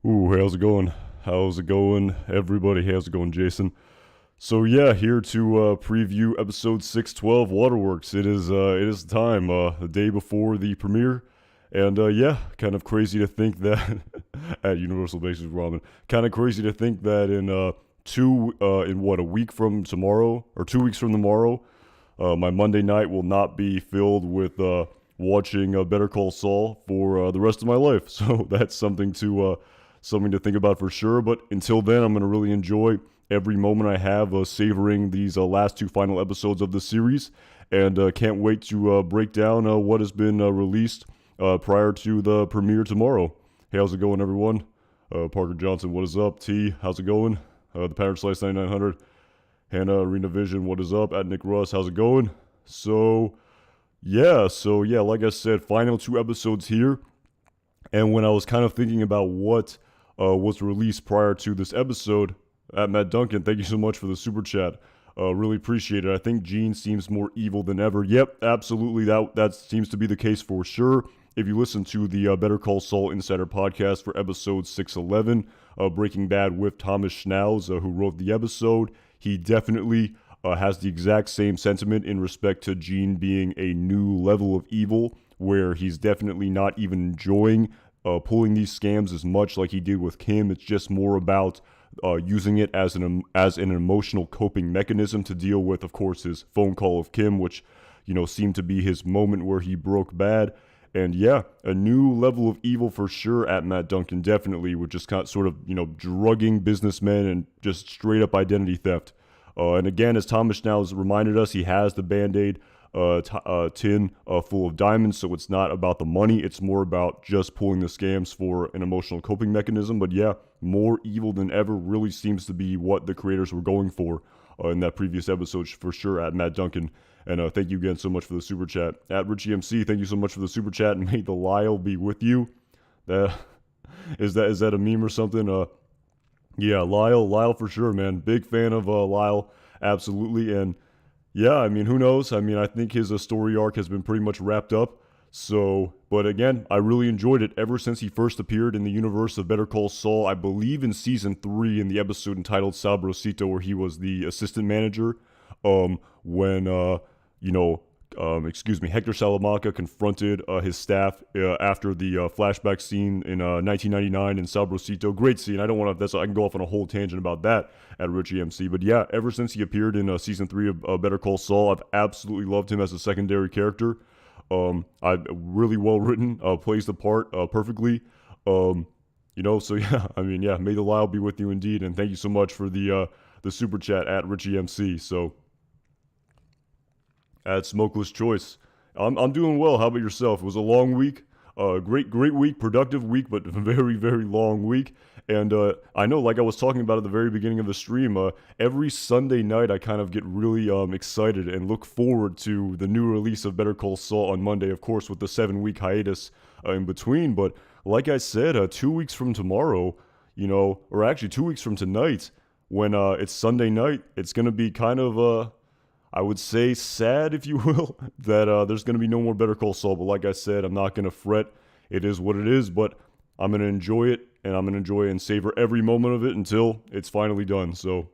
Ooh, how's it going? How's it going, everybody? How's it going, Jason? So yeah, here to preview episode 612, Waterworks. It is time, the day before the premiere, and yeah, kind of crazy to think that at Universal Basics Ramen, kind of crazy to think that in a week from tomorrow or 2 weeks from tomorrow, my Monday night will not be filled with watching Better Call Saul for the rest of my life. So that's something to think about for sure. But until then, I'm going to really enjoy every moment I have savoring these last two final episodes of the series, and can't wait to break down what has been released prior to the premiere tomorrow. Hey, how's it going, everyone? Parker Johnson, what is up? T, how's it going? The Pattern Slice 9900. Hannah Arena Vision, what is up? At Nick Russ, how's it going? So yeah, like I said, final two episodes here. And when I was kind of thinking about what was released prior to this episode, at Matt Duncan, thank you so much for the super chat. Really appreciate it. I think Gene seems more evil than ever. Yep, absolutely. That seems to be the case for sure. If you listen to the Better Call Saul Insider podcast for episode 611, Breaking Bad with Thomas Schnauz, who wrote the episode, he definitely has the exact same sentiment in respect to Gene being a new level of evil, where he's definitely not even enjoying pulling these scams as much like he did with Kim. It's just more about using it as an emotional coping mechanism to deal with, of course, his phone call of Kim, which, seemed to be his moment where he broke bad. And yeah, a new level of evil for sure at Matt Duncan, definitely, with just kind of sort of, drugging businessmen and just straight up identity theft. And again, as Thomas now has reminded us, he has the Band-Aid tin full of diamonds, so it's not about the money, it's more about just pulling the scams for an emotional coping mechanism. But yeah, more evil than ever really seems to be what the creators were going for in that previous episode for sure at Matt Duncan. And thank you again so much for the super chat. At Richie MC, thank you so much for the super chat, and may the Lyle be with you. Is that a meme or something? Yeah, Lyle for sure, man. Big fan of Lyle, absolutely. And yeah, I mean, who knows? I mean, I think his story arc has been pretty much wrapped up. So, but again, I really enjoyed it ever since he first appeared in the universe of Better Call Saul. I believe in season 3, in the episode entitled Sabrosito, where he was the assistant manager. When Hector Salamanca confronted his staff after the flashback scene in 1999 in Sabrosito. Great scene. I don't want to. I can go off on a whole tangent about that at Richie MC. But yeah, ever since he appeared in season 3 of Better Call Saul, I've absolutely loved him as a secondary character. Really well written. Plays the part perfectly. So yeah, I mean, yeah, may the Lyle be with you indeed, and thank you so much for the super chat at Richie MC. So. At Smokeless Choice. I'm doing well. How about yourself? It was a long week. Great week, productive week, but very, very long week. And I know, like I was talking about at the very beginning of the stream, every Sunday night I kind of get really excited and look forward to the new release of Better Call Saul on Monday, of course, with the 7-week hiatus in between. But like I said, 2 weeks from tomorrow, or actually 2 weeks from tonight, when it's Sunday night, it's going to be kind of... I would say sad, if you will, that there's going to be no more Better Call Saul. But like I said, I'm not going to fret. It is what it is, but I'm going to enjoy it, and I'm going to enjoy and savor every moment of it until it's finally done. So,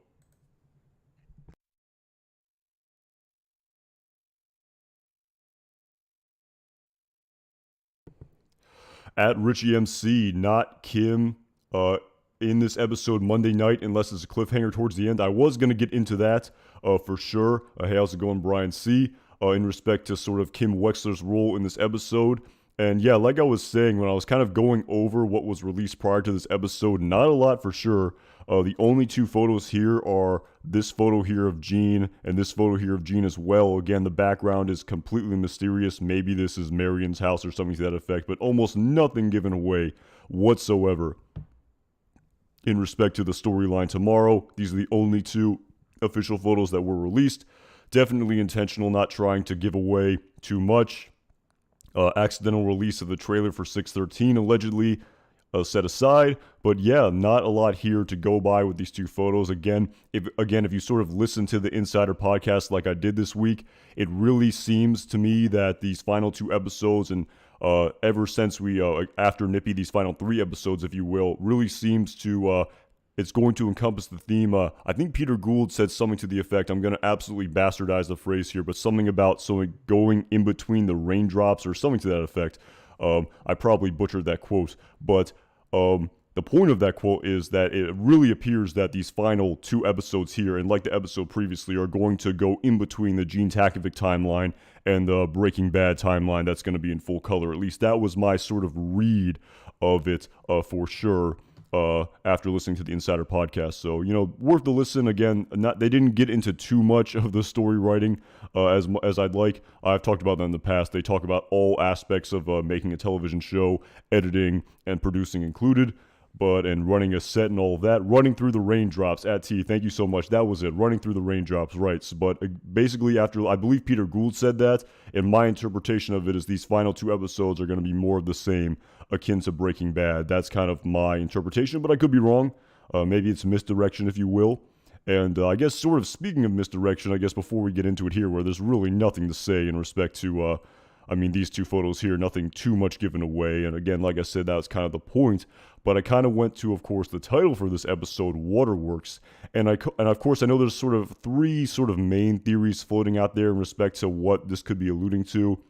at Richie MC, not Kim, in this episode Monday night, unless it's a cliffhanger towards the end. I was going to get into that for sure. Hey, how's it going, Brian C? In respect to sort of Kim Wexler's role in this episode. And yeah, like I was saying, when I was kind of going over what was released prior to this episode, not a lot for sure. The only two photos here are this photo here of Gene and this photo here of Gene as well. Again, the background is completely mysterious. Maybe this is Marion's house or something to that effect, but almost nothing given away whatsoever. In respect to the storyline tomorrow, these are the only two official photos that were released. Definitely intentional, not trying to give away too much. Accidental release of the trailer for 613 allegedly set aside. But yeah, not a lot here to go by with these two photos. Again, if you sort of listen to the Insider podcast like I did this week, it really seems to me that these final 2 episodes and ever since we after Nippy, these final 3 episodes, if you will, really seems to it's going to encompass the theme. I think Peter Gould said something to the effect, I'm going to absolutely bastardize the phrase here, but something about going in between the raindrops or something to that effect. I probably butchered that quote, but the point of that quote is that it really appears that these final 2 episodes here, and like the episode previously, are going to go in between the Gene Takovic timeline and the Breaking Bad timeline that's going to be in full color. At least that was my sort of read of it for sure. After listening to the Insider podcast. So, worth the listen. Again, they didn't get into too much of the story writing as I'd like. I've talked about that in the past. They talk about all aspects of making a television show, editing and producing included, and running a set and all of that. Running through the raindrops at T. Thank you so much. That was it. Running through the raindrops, right. But basically, after I believe Peter Gould said that, and my interpretation of it is these final 2 episodes are going to be more of the same, akin to Breaking Bad. That's kind of my interpretation, but I could be wrong. Maybe it's misdirection, if you will. And I guess sort of speaking of misdirection, I guess before we get into it here, where there's really nothing to say in respect to, these 2 photos here, nothing too much given away. And again, like I said, that was kind of the point. But I kind of went to, of course, the title for this episode, Waterworks. And of course, I know there's sort of 3 sort of main theories floating out there in respect to what this could be alluding to.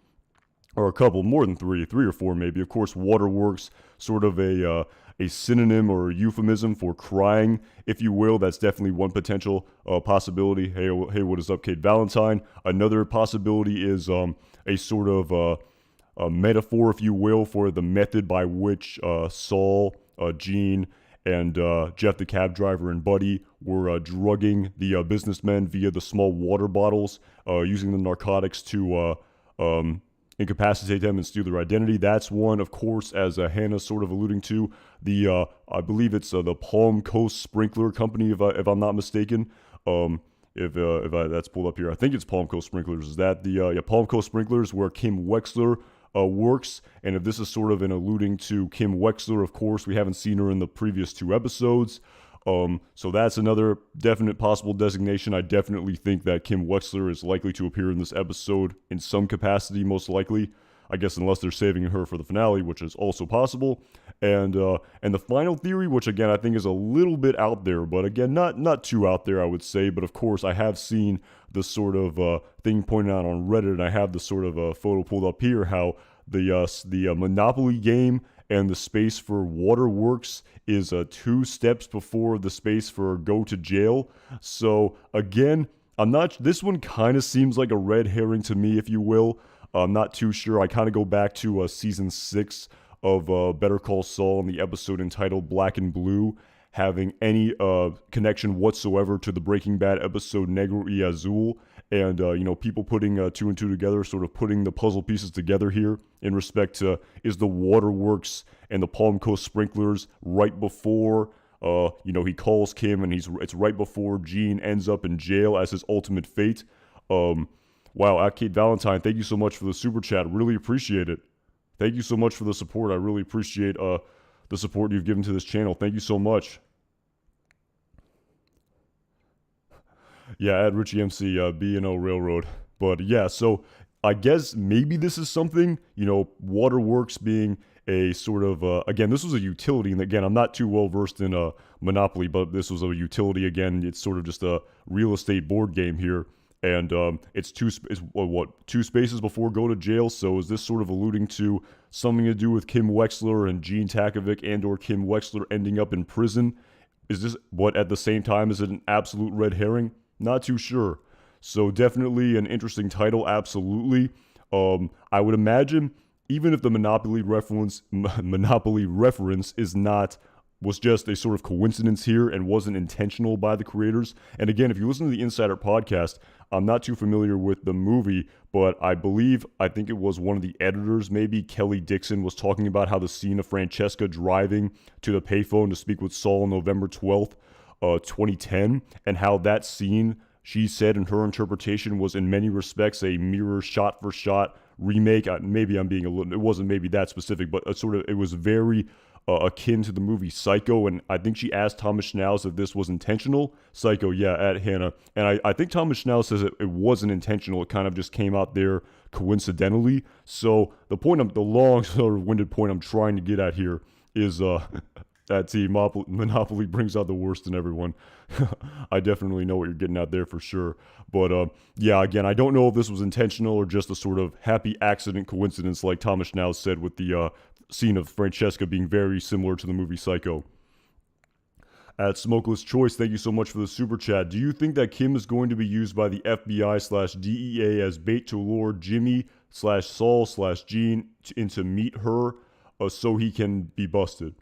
Or a couple, more than 3 or 4 maybe. Of course, Waterworks, sort of a synonym or a euphemism for crying, if you will. That's definitely one potential possibility. Hey, what is up, Kate Valentine? Another possibility is a sort of a metaphor, if you will, for the method by which Saul, Gene, and Jeff the cab driver and Buddy were drugging the businessmen via the small water bottles, using the narcotics to incapacitate them and steal their identity. That's one, of course, as Hannah's sort of alluding to. I believe it's the Palm Coast Sprinkler Company, if I'm not mistaken. If that's pulled up here, I think it's Palm Coast Sprinklers. Is that the Palm Coast Sprinklers, where Kim Wexler works? And if this is sort of an alluding to Kim Wexler, of course, we haven't seen her in the previous 2 episodes. So that's another definite possible designation. I definitely think that Kim Wexler is likely to appear in this episode in some capacity, most likely. I guess unless they're saving her for the finale, which is also possible. And the final theory, which again I think is a little bit out there, but again not too out there, I would say. But of course, I have seen the sort of thing pointed out on Reddit, and I have the sort of photo pulled up here, how the Monopoly game and the space for Waterworks is 2 steps before the space for go to jail. So again, this one kind of seems like a red herring to me, if you will. I'm not too sure. I kind of go back to season 6 of Better Call Saul and the episode entitled Black and Blue, having any connection whatsoever to the Breaking Bad episode Negro y Azul. And, people putting 2 and 2 together, sort of putting the puzzle pieces together here in respect to, is the Waterworks and the Palm Coast Sprinklers right before, he calls Kim, and it's right before Gene ends up in jail as his ultimate fate. Wow, at Kate Valentine, thank you so much for the super chat. Really appreciate it. Thank you so much for the support. I really appreciate the support you've given to this channel. Thank you so much. Yeah, at Richie MC, B&O Railroad. But yeah, so I guess maybe this is something, Waterworks being a sort of, again, this was a utility. And again, I'm not too well versed in Monopoly, but this was a utility. Again, it's sort of just a real estate board game here. And it's 2 spaces before go to jail. So is this sort of alluding to something to do with Kim Wexler and Gene Takovic, and or Kim Wexler ending up in prison? Is this, at the same time, is it an absolute red herring? Not too sure. So definitely an interesting title, absolutely. I would imagine, even if the Monopoly reference was just a sort of coincidence here and wasn't intentional by the creators. And again, if you listen to the Insider podcast, I'm not too familiar with the movie, but I think it was one of the editors, maybe Kelly Dixon, was talking about how the scene of Francesca driving to the payphone to speak with Saul on November 12th, 2010, and how that scene, she said in her interpretation, was in many respects a mirror shot-for-shot remake. Maybe I'm being it wasn't maybe that specific, but it was very akin to the movie Psycho, and I think she asked Thomas Schnauz if this was intentional. Psycho, yeah, at Hannah. And I think Thomas Schnauz says it wasn't intentional. It kind of just came out there coincidentally. So the long sort of winded point I'm trying to get at here is that Monopoly brings out the worst in everyone. I definitely know what you're getting at there for sure. But yeah, again, I don't know if this was intentional or just a sort of happy accident coincidence, like Thomas Schnauz said, with the scene of Francesca being very similar to the movie Psycho. At Smokeless Choice, thank you so much for the super chat. Do you think that Kim is going to be used by the FBI/DEA as bait to lure Jimmy/Saul/Gene into meet her so he can be busted?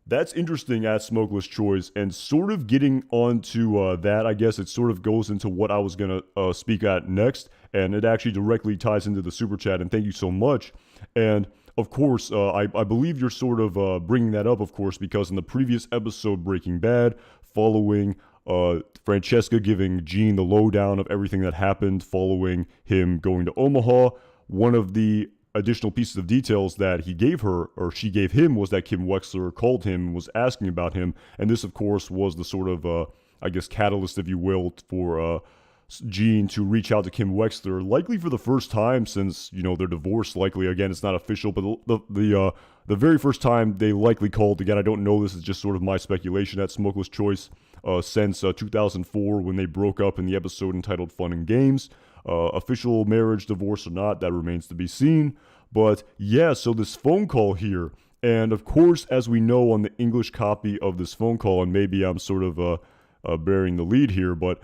That's interesting at Smokeless Choice, and sort of getting onto that, I guess it sort of goes into what I was going to speak at next, and it actually directly ties into the super chat, and thank you so much. And of course, I believe you're sort of bringing that up, of course, because in the previous episode, Breaking Bad, following Francesca giving Gene the lowdown of everything that happened following him going to Omaha, one of the additional pieces of details that he gave her, or she gave him, was that Kim Wexler called him and was asking about him. And this, of course, was the sort of, I guess, catalyst, if you will, for Gene to reach out to Kim Wexler, likely for the first time since, their divorce. Likely, again, it's not official, but the very first time they likely called. Again, I don't know, this is just sort of my speculation at Smokeless Choice, since 2004 when they broke up in the episode entitled Fun and Games. Official marriage, divorce or not, that remains to be seen. But yeah, so this phone call here, and of course, as we know on the English copy of this phone call, and maybe I'm sort of bearing the lead here, but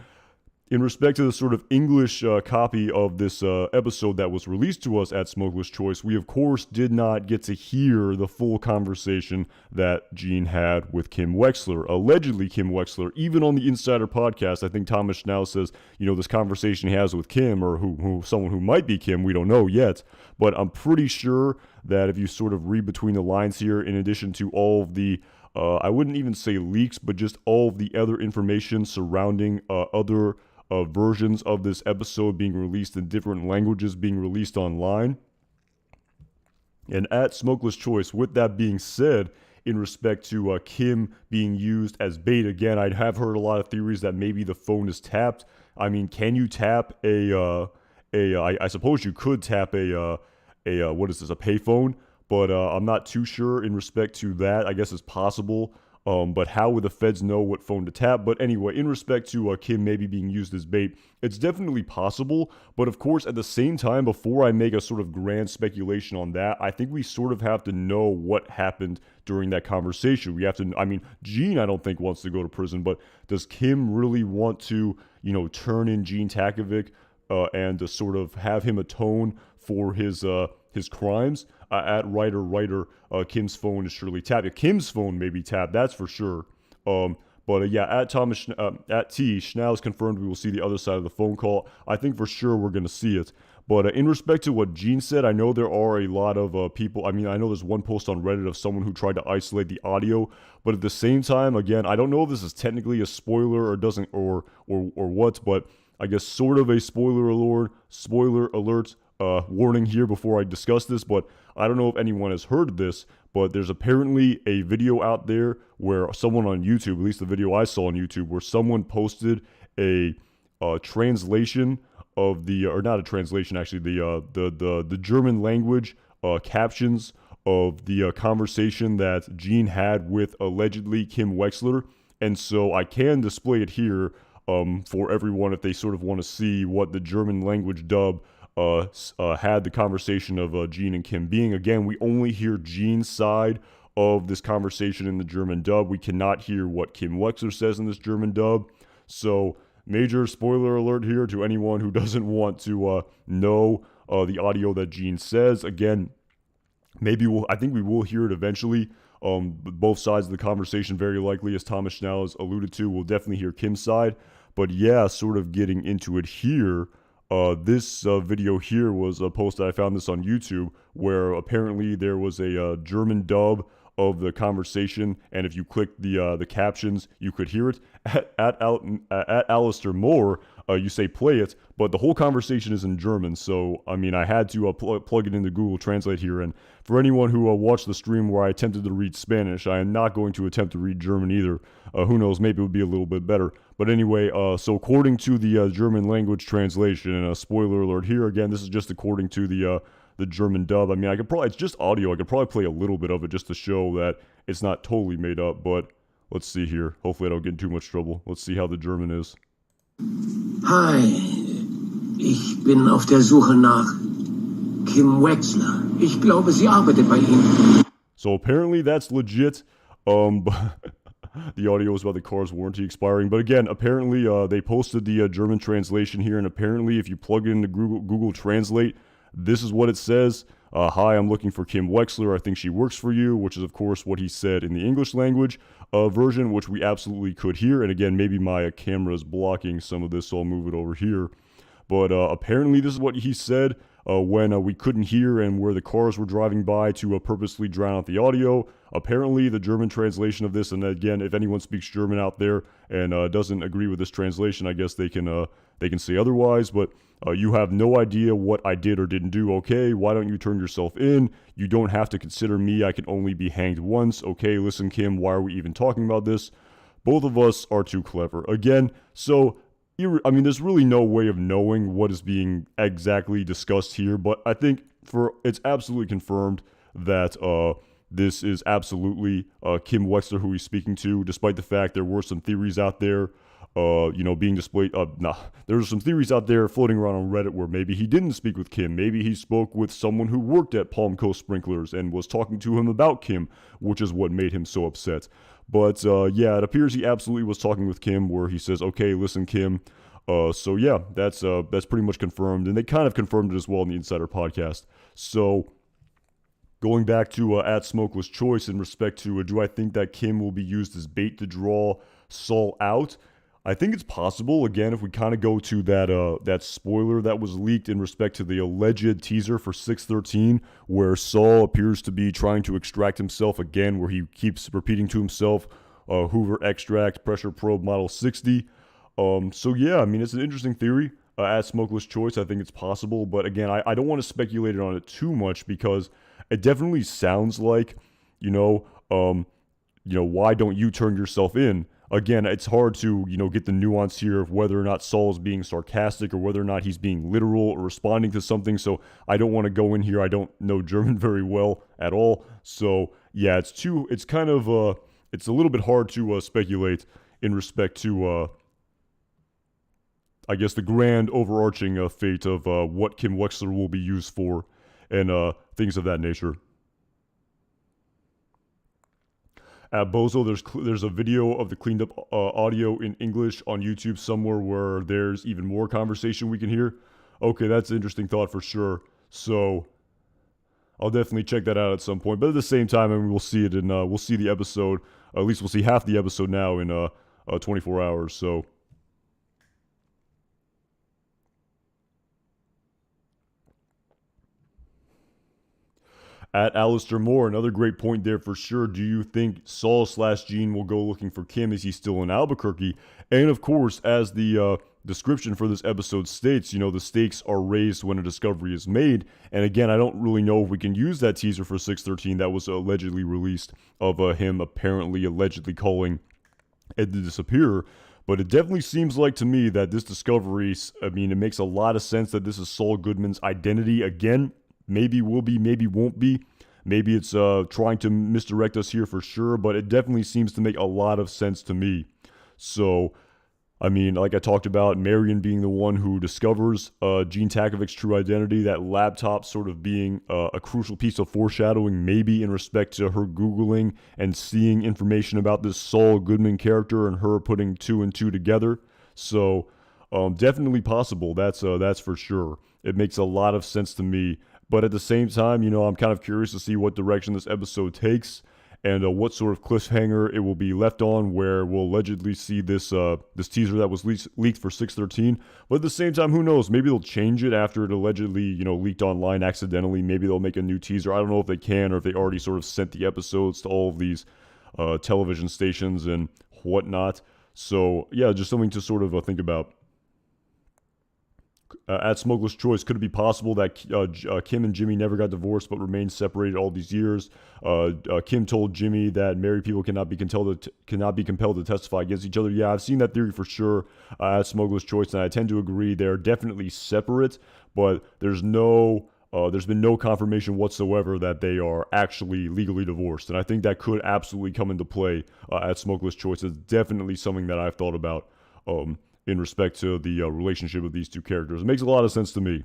in respect to the sort of English copy of this episode that was released to us at Smokeless Choice, we of course did not get to hear the full conversation that Gene had with Kim Wexler. Allegedly Kim Wexler, even on the Insider podcast, I think Thomas Schnauz says, this conversation he has with Kim, or who someone who might be Kim, we don't know yet, but I'm pretty sure that if you sort of read between the lines here, in addition to all of the I wouldn't even say leaks, but just all of the other information surrounding other versions of this episode being released in different languages, being released online. And at Smokeless Choice, with that being said, in respect to Kim being used as bait, again, I have heard a lot of theories that maybe the phone is tapped. I mean, can you tap I suppose you could tap what is this, a payphone? But I'm not too sure in respect to that. I guess it's possible. But how would the feds know what phone to tap? But anyway, in respect to Kim maybe being used as bait, it's definitely possible. But of course, at the same time, before I make a sort of grand speculation on that, I think we sort of have to know what happened during that conversation. We have to, Gene, I don't think wants to go to prison, but does Kim really want to, turn in Gene Takovic and to sort of have him atone for his crimes? At writer, Kim's phone is surely tapped. Kim's phone may be tapped, that's for sure. But yeah, at Schnauz confirmed we will see the other side of the phone call. I think for sure we're going to see it. But in respect to what Gene said, I know there are a lot of people. I know there's one post on Reddit of someone who tried to isolate the audio. But at the same time, again, I don't know if this is technically a spoiler or doesn't or what. But I guess sort of a spoiler alert. Warning here before I discuss this, but I don't know if anyone has heard this, but there's apparently a video out there where someone on YouTube, at least the video I saw on YouTube, where someone posted a translation of the, or not a translation actually, the German language captions of the conversation that Gene had with allegedly Kim Wexler, and so I can display it here for everyone if they sort of want to see what the German language dub had the conversation of Gene and Kim being. Again, we only hear Gene's side of this conversation in the German dub. We cannot hear what Kim Wexler says in this German dub. So, major spoiler alert here to anyone who doesn't want to know the audio that Gene says. Again, I think we will hear it eventually. Both sides of the conversation, very likely, as Thomas Schnauz alluded to, we'll definitely hear Kim's side. But yeah, sort of getting into it here. This video here was a post that I found this on YouTube, where apparently there was a German dub of the conversation, and if you click the captions, you could hear it. At Alistair Moore, you say play it, but the whole conversation is in German. So, I mean, I had to plug it into Google Translate here. And for anyone who watched the stream where I attempted to read Spanish, I am not going to attempt to read German either. Who knows, maybe it would be a little bit better. But anyway, so according to the German language translation, and a spoiler alert here, again, this is just according to the German dub. I mean, it's just audio. I could probably play a little bit of it just to show that it's not totally made up, but let's see here. Hopefully I don't get in too much trouble. Let's see how the German is. Hi, ich bin auf der Suche nach Kim Wexler. Ich glaube, sie arbeitet bei Ihnen. So apparently that's legit. The audio is about the car's warranty expiring. But again, apparently they posted the German translation here, and apparently if you plug it into Google Translate, this is what it says. Hi, I'm looking for Kim Wexler. I think she works for you, which is, of course, what he said in the English language version, which we absolutely could hear. And again, maybe my camera is blocking some of this, so I'll move it over here. But apparently this is what he said when we couldn't hear and where the cars were driving by to purposely drown out the audio. Apparently the German translation of this, and again, if anyone speaks German out there and doesn't agree with this translation, I guess they can say otherwise, but you have no idea what I did or didn't do. Okay, why don't you turn yourself in? You don't have to consider me. I can only be hanged once. Okay, listen, Kim, why are we even talking about this? Both of us are too clever. Again, so, I mean, there's really no way of knowing what is being exactly discussed here, but I think it's absolutely confirmed that this is absolutely Kim Wexler who he's speaking to, despite the fact there were some theories out there being displayed. There were some theories out there floating around on Reddit where maybe he didn't speak with Kim. Maybe he spoke with someone who worked at Palm Coast Sprinklers and was talking to him about Kim, which is what made him so upset. But yeah, it appears he absolutely was talking with Kim, where he says, "Okay, listen, Kim." So yeah, that's pretty much confirmed, and they kind of confirmed it as well in the Insider podcast. So going back to at Smokeless Choice in respect to do I think that Kim will be used as bait to draw Saul out? I think it's possible. Again, if we kind of go to that spoiler that was leaked in respect to the alleged teaser for 613, where Saul appears to be trying to extract himself again, where he keeps repeating to himself, Hoover extract, pressure probe model 60. So yeah, I mean, it's an interesting theory. At Smokeless Choice, I think it's possible, but again, I don't want to speculate on it too much because it definitely sounds like, why don't you turn yourself in? Again, it's hard to, get the nuance here of whether or not Saul is being sarcastic or whether or not he's being literal or responding to something. So I don't want to go in here. I don't know German very well at all. So yeah, it's a little bit hard to speculate in respect to, I guess, the grand overarching fate of what Kim Wexler will be used for and things of that nature. At Bozo, there's a video of the cleaned up audio in English on YouTube somewhere where there's even more conversation we can hear. Okay, that's an interesting thought for sure. So I'll definitely check that out at some point. But at the same time, I mean, we'll see it in we'll see the episode. At least we'll see half the episode now in 24 hours. So. At Alistair Moore, another great point there for sure. Do you think Saul/Gene will go looking for Kim? Is he still in Albuquerque? And of course, as the description for this episode states, the stakes are raised when a discovery is made. And again, I don't really know if we can use that teaser for 613 that was allegedly released of him allegedly calling Ed the Disappearer. But it definitely seems like to me that this discovery, I mean, it makes a lot of sense that this is Saul Goodman's identity again. Maybe will be, maybe won't be. Maybe it's trying to misdirect us here for sure, but it definitely seems to make a lot of sense to me. So, I mean, like I talked about, Marion being the one who discovers Gene Takovic's true identity, that laptop sort of being a crucial piece of foreshadowing, maybe in respect to her Googling and seeing information about this Saul Goodman character and her putting two and two together. So, definitely possible. That's for sure. It makes a lot of sense to me. But at the same time, I'm kind of curious to see what direction this episode takes and what sort of cliffhanger it will be left on, where we'll allegedly see this teaser that was leaked for 613. But at the same time, who knows? Maybe they'll change it after it allegedly, leaked online accidentally. Maybe they'll make a new teaser. I don't know if they can or if they already sort of sent the episodes to all of these television stations and whatnot. So, yeah, just something to sort of think about. At Smuggler's Choice, could it be possible that Kim and Jimmy never got divorced but remained separated all these years? Kim told Jimmy that married people cannot be compelled to testify against each other. Yeah, I've seen that theory for sure at Smuggler's Choice, and I tend to agree they're definitely separate, but there's been no confirmation whatsoever that they are actually legally divorced, and I think that could absolutely come into play at Smuggler's Choice. It's definitely something that I've thought about in respect to the relationship of these two characters. It makes a lot of sense to me.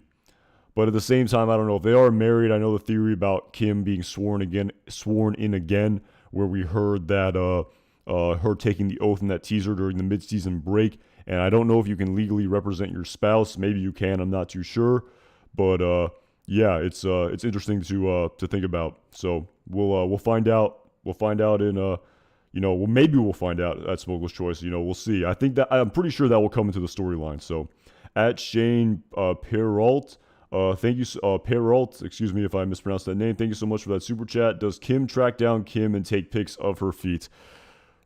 But at the same time, I don't know if they are married. I know the theory about Kim being sworn in again, where we heard that her taking the oath in that teaser during the mid-season break. And I don't know if you can legally represent your spouse. Maybe you can. I'm not too sure. But yeah, it's interesting to think about. So we'll find out. We'll find out in maybe we'll find out at Smuggler's Choice. We'll see. I'm pretty sure that will come into the storyline. So at Shane Perrault. Thank you, Perrault. Excuse me if I mispronounced that name. Thank you so much for that super chat. Does Kim track down Kim and take pics of her feet?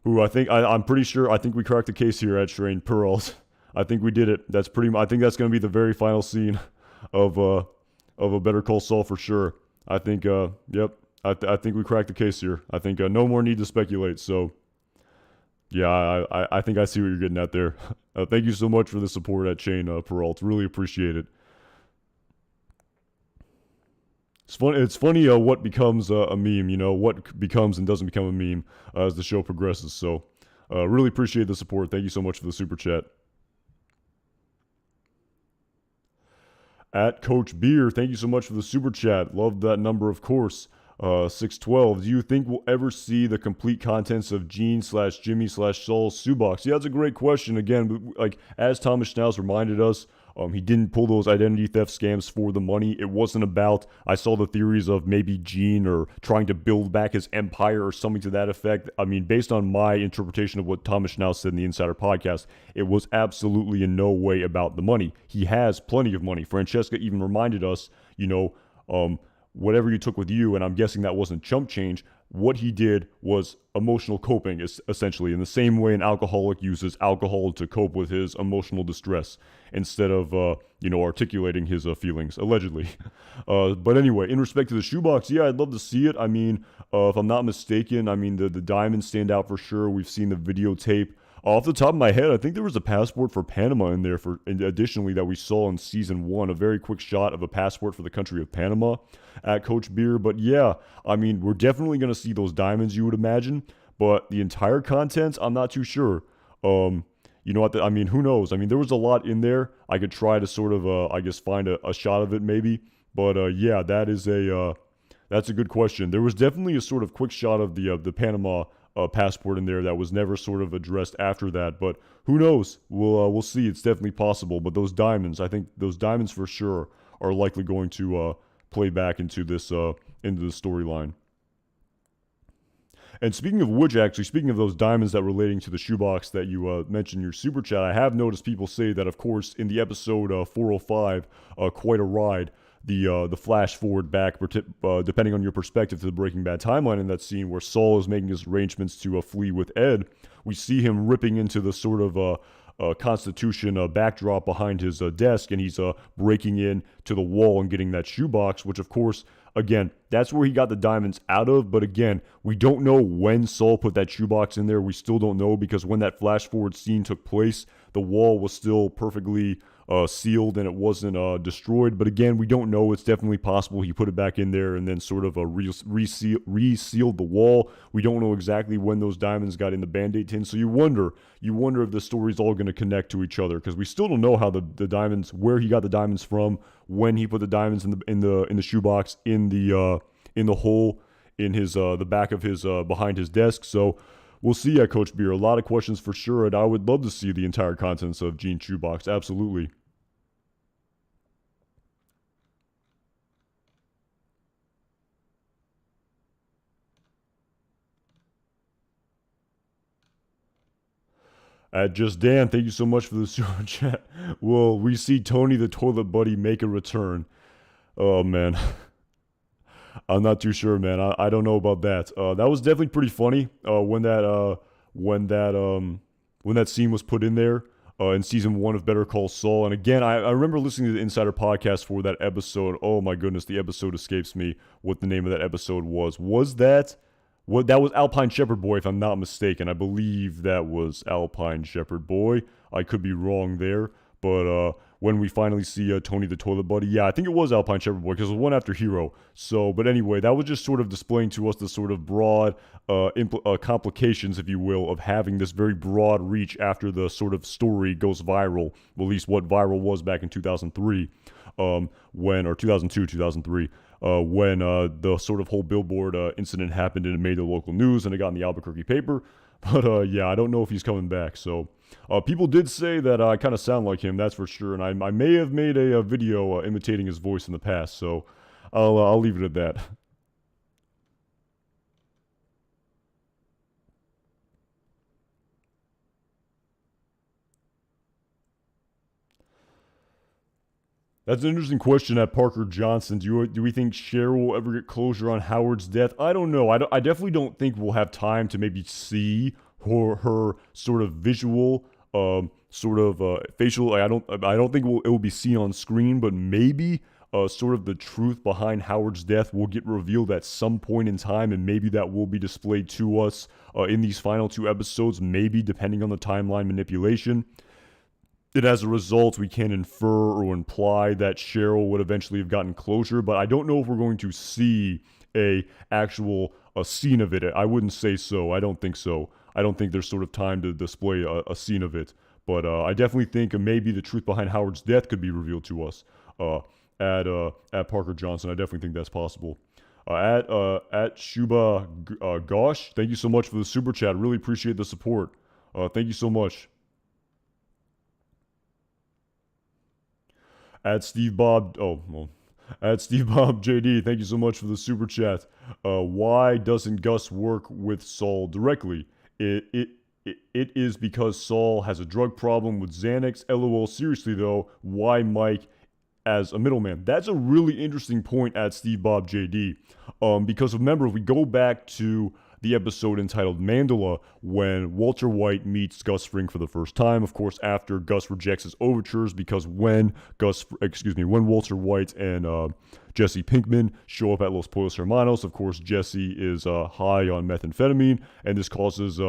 Who I'm pretty sure. I think we cracked the case here at Shane Perrault. I think we did it. I think that's going to be the very final scene of a Better Call Saul for sure. I think. Yep. I think we cracked the case here. I think no more need to speculate. So. Yeah, I think I see what you're getting at there. Thank you so much for the support at Shane Perrault. Really appreciate it. It's funny what becomes a meme, what becomes and doesn't become a meme as the show progresses. So, really appreciate the support. Thank you so much for the super chat. At Coach Beer, thank you so much for the super chat. Love that number, of course. 612. Do you think we'll ever see the complete contents of Gene/Jimmy/Saul's shoebox? Yeah, that's a great question. Again, like as Thomas Schnauz reminded us, he didn't pull those identity theft scams for the money. It wasn't about, I saw the theories of maybe Gene or trying to build back his empire or something to that effect. I mean, based on my interpretation of what Thomas Schnauz said in the Insider podcast, it was absolutely in no way about the money. He has plenty of money. Francesca even reminded us, whatever you took with you, and I'm guessing that wasn't chump change, what he did was emotional coping, essentially, in the same way an alcoholic uses alcohol to cope with his emotional distress instead of, articulating his feelings, allegedly. But anyway, in respect to the shoebox, yeah, I'd love to see it. I mean, if I'm not mistaken, the diamonds stand out for sure. We've seen the videotape. Off the top of my head, I think there was a passport for Panama in there additionally that we saw in season 1, a very quick shot of a passport for the country of Panama at Coach Beer. But yeah, we're definitely going to see those diamonds, you would imagine, but the entire contents, I'm not too sure. Who knows? There was a lot in there. I could try to sort of, find a shot of it maybe, but yeah, that's a good question. There was definitely a sort of quick shot of the Panama passport in there that was never sort of addressed after that, but who knows? We'll see. It's definitely possible. But those diamonds, I think those diamonds for sure are likely going to play back into the storyline. And speaking of which, actually, speaking of those diamonds that relating to the shoebox that you mentioned in your super chat, I have noticed people say that, of course, in the episode 405, Quite a Ride, the flash forward back, depending on your perspective, to the Breaking Bad timeline in that scene where Saul is making his arrangements to flee with Ed, we see him ripping into the sort of Constitution backdrop behind his desk, and he's breaking in to the wall and getting that shoebox, which of course, again, that's where he got the diamonds out of. But again, we don't know when Saul put that shoebox in there. We still don't know, because when that flash forward scene took place, the wall was still perfectly sealed and it wasn't destroyed. But again, we don't know. It's definitely possible he put it back in there and then sort of resealed the wall. We don't know exactly when those diamonds got in the Band-Aid tin. So you wonder if the story's all going to connect to each other, because we still don't know how the diamonds, where he got the diamonds from, when he put the diamonds in the shoebox, in the hole in his the back of his behind his desk. So we'll see at Coach Beer. A lot of questions for sure, and I would love to see the entire contents of Gene's shoebox. Absolutely. Just Dan, thank you so much for the super chat. Will we see Tony the Toilet Buddy make a return? Oh, man. I'm not too sure, man. I don't know about that. That was definitely pretty funny when that scene was put in there. in season 1 of Better Call Saul. And again, I remember listening to the Insider podcast for that episode. Oh my goodness, the episode escapes me what the name of that episode was. That was Alpine Shepherd Boy, if I'm not mistaken. I believe that was Alpine Shepherd Boy. I could be wrong there. But when we finally see Tony the Toilet Buddy, yeah, I think it was Alpine Shepherd Boy because it was one after Hero. So, but anyway, that was just sort of displaying to us the sort of broad complications, if you will, of having this very broad reach after the sort of story goes viral. Well, at least what viral was back in 2003, or 2002, 2003. When the sort of whole billboard incident happened and it made the local news and it got in the Albuquerque paper. But yeah, I don't know if he's coming back. So people did say that I kind of sound like him, that's for sure. And I may have made a video imitating his voice in the past. So I'll leave it at that. That's an interesting question at Parker Johnson. Do we think Cheryl will ever get closure on Howard's death? I don't know. I definitely don't think we'll have time to maybe see her sort of visual, facial. I don't think it will be seen on screen, but maybe sort of the truth behind Howard's death will get revealed at some point in time, and maybe that will be displayed to us in these final 2 episodes. Maybe depending on the timeline manipulation. And as a result, we can infer or imply that Cheryl would eventually have gotten closure, but I don't know if we're going to see a scene of it. I wouldn't say so. I don't think so. I don't think there's sort of time to display a scene of it. But I definitely think maybe the truth behind Howard's death could be revealed to us at Parker Johnson. I definitely think that's possible. At Shuba Gosh, thank you so much for the super chat. Really appreciate the support. Thank you so much. At Steve Bob JD, thank you so much for the super chat. Why doesn't Gus work with Saul directly? It is because Saul has a drug problem with Xanax. LOL. Seriously though, why Mike as a middleman? That's a really interesting point at Steve Bob JD. Because remember, if we go back to the episode entitled Mandela, when Walter White meets Gus Fring for the first time, of course, after Gus rejects his overtures, because when Walter White and Jesse Pinkman show up at Los Pollos Hermanos, of course, Jesse is high on methamphetamine, and this causes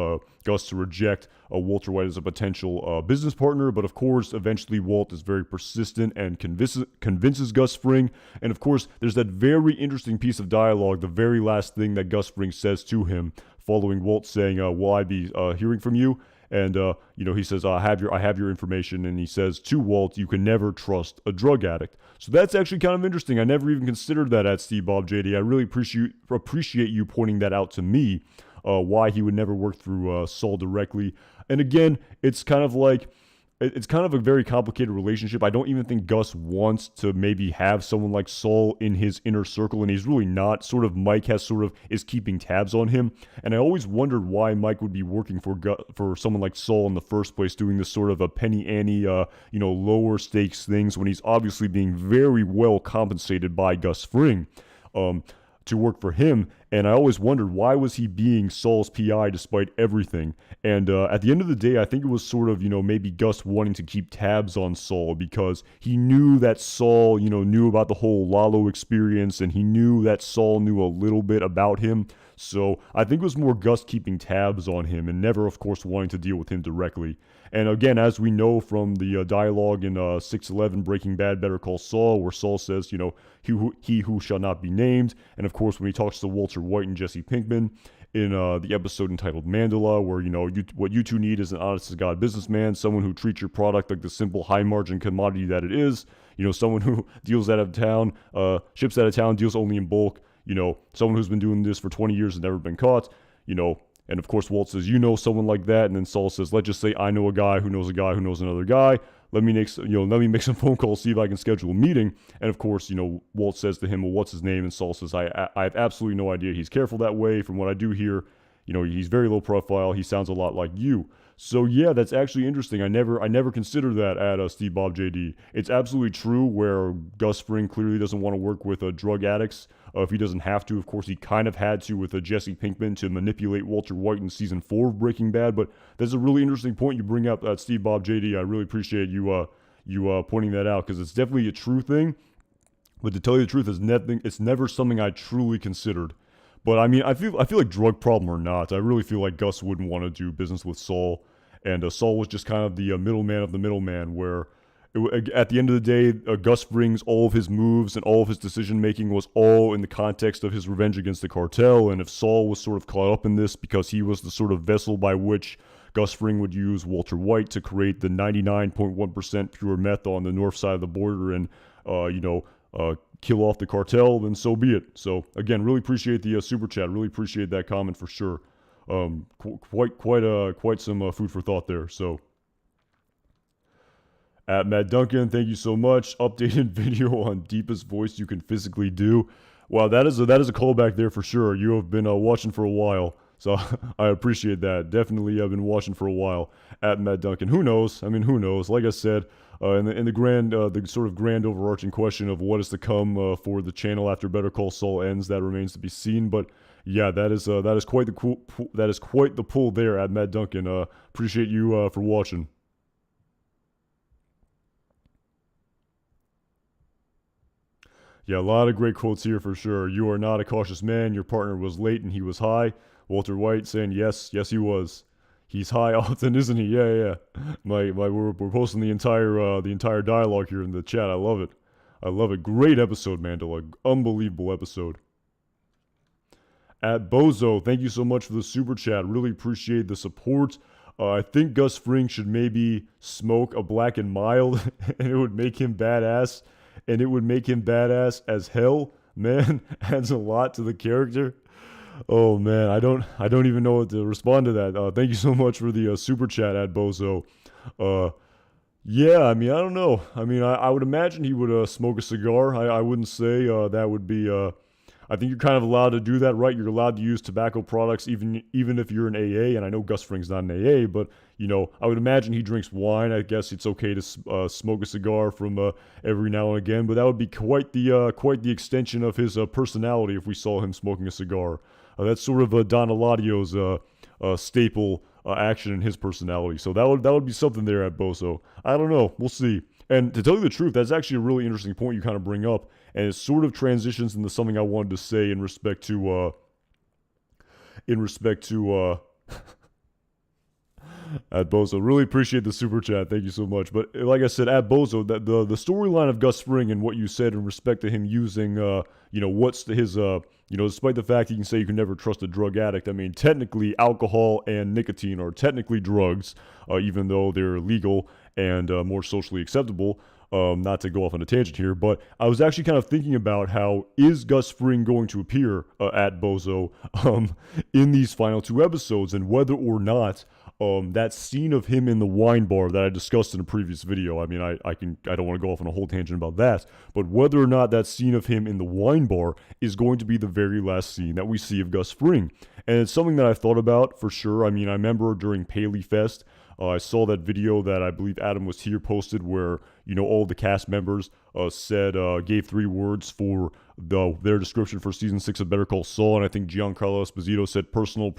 Gus to reject Walter White as a potential business partner. But of course, eventually Walt is very persistent and convinces Gus Fring. And of course, there's that very interesting piece of dialogue, the very last thing that Gus Fring says to him, following Walt saying, "Will I be hearing from you?" And he says, "I have your information." And he says to Walt, "You can never trust a drug addict." So that's actually kind of interesting. I never even considered that at Steve Bob JD. I really appreciate you pointing that out to me. Why he would never work through Saul directly. And again, it's kind of a very complicated relationship. I don't even think Gus wants to maybe have someone like Saul in his inner circle, and he's really not. Mike is keeping tabs on him, and I always wondered why Mike would be working for someone like Saul in the first place, doing this sort of a penny ante, lower stakes things when he's obviously being very well compensated by Gus Fring to work for him. And I always wondered, why was he being Saul's PI despite everything? And at the end of the day, I think it was sort of, maybe Gus wanting to keep tabs on Saul because he knew that Saul, knew about the whole Lalo experience, and he knew that Saul knew a little bit about him. So I think it was more Gus keeping tabs on him and never, of course, wanting to deal with him directly. And again, as we know from the dialogue in 611 Breaking Bad Better Call Saul, where Saul says, he who shall not be named. And of course, when he talks to Walter White and Jesse Pinkman in the episode entitled Mandela, where, what you two need is an honest-to-God businessman, someone who treats your product like the simple high-margin commodity that it is, someone who deals out of town, ships out of town, deals only in bulk, someone who's been doing this for 20 years and never been caught, and of course Walt says, someone like that, and then Saul says, let's just say I know a guy who knows another guy. Let me make some phone calls, see if I can schedule a meeting. And of course, Walt says to him, well, what's his name? And Saul says, I have absolutely no idea. He's careful that way. From what I do hear, he's very low profile. He sounds a lot like you. So yeah, that's actually interesting. I never considered that at Steve Bob JD. It's absolutely true where Gus Fring clearly doesn't want to work with drug addicts. If he doesn't have to, of course, he kind of had to with Jesse Pinkman to manipulate Walter White in season 4 of Breaking Bad. But that's a really interesting point you bring up at Steve Bob JD. I really appreciate you pointing that out because it's definitely a true thing. But to tell you the truth, it's never something I truly considered. But I mean, I feel like drug problem or not, I really feel like Gus wouldn't want to do business with Saul, and Saul was just kind of the middleman of the middleman. Where at the end of the day, Gus brings all of his moves and all of his decision making was all in the context of his revenge against the cartel. And if Saul was sort of caught up in this because he was the sort of vessel by which Gus Fring would use Walter White to create the 99.1% pure meth on the north side of the border and kill off the cartel, then so be it. So again, really appreciate the super chat. Really appreciate that comment for sure. Quite some food for thought there. So at Matt Duncan, thank you so much. Updated video on deepest voice you can physically do. Wow, that is a callback there for sure. You have been watching for a while, so I appreciate that. Definitely, I've been watching for a while. At Matt Duncan, who knows? I mean, who knows? Like I said, in the sort of grand overarching question of what is to come for the channel after Better Call Saul ends, that remains to be seen. But yeah, that is quite the pull there at Matt Duncan. Appreciate you for watching. Yeah, a lot of great quotes here for sure. You are not a cautious man. Your partner was late and he was high. Walter White saying yes, he was. He's high often, isn't he? Yeah. We're posting the entire dialogue here in the chat. I love it. Great episode, Mandela. Unbelievable episode. At Bozo, thank you so much for the super chat. Really appreciate the support. I think Gus Fring should maybe smoke a black and mild, and it would make him badass. And it would make him badass as hell. Man, adds a lot to the character. Oh man, I don't even know what to respond to that. Thank you so much for the super chat at Bozo. Yeah, I mean, I don't know. I mean, I would imagine he would smoke a cigar. I wouldn't say that would be. I think you're kind of allowed to do that, right? You're allowed to use tobacco products even if you're an AA. And I know Gus Fring's not an AA, but I would imagine he drinks wine. I guess it's okay to smoke a cigar from every now and again, but that would be quite the extension of his personality if we saw him smoking a cigar. That's sort of Don Eladio's staple action in his personality. So that would be something there at Bozo. I don't know. We'll see. And to tell you the truth, that's actually a really interesting point you kind of bring up, and it sort of transitions into something I wanted to say in respect to at Bozo. Really appreciate the super chat. Thank you so much. But like I said, at Bozo, that the storyline of Gus Fring and what you said in respect to him using, what's his, despite the fact you can say you can never trust a drug addict. I mean, technically, alcohol and nicotine are technically drugs, even though they're legal and more socially acceptable. Not to go off on a tangent here, but I was actually kind of thinking about how is Gus Fring going to appear at Bozo in these final 2 episodes, and whether or not that scene of him in the wine bar that I discussed in a previous video. I mean, I don't want to go off on a whole tangent about that, but whether or not that scene of him in the wine bar is going to be the very last scene that we see of Gus Fring. And it's something that I've thought about for sure. I mean, I remember during Paley Fest, I saw that video that I believe Adam was here posted where, all the cast members gave 3 words for their description for season 6 of Better Call Saul. And I think Giancarlo Esposito said personal,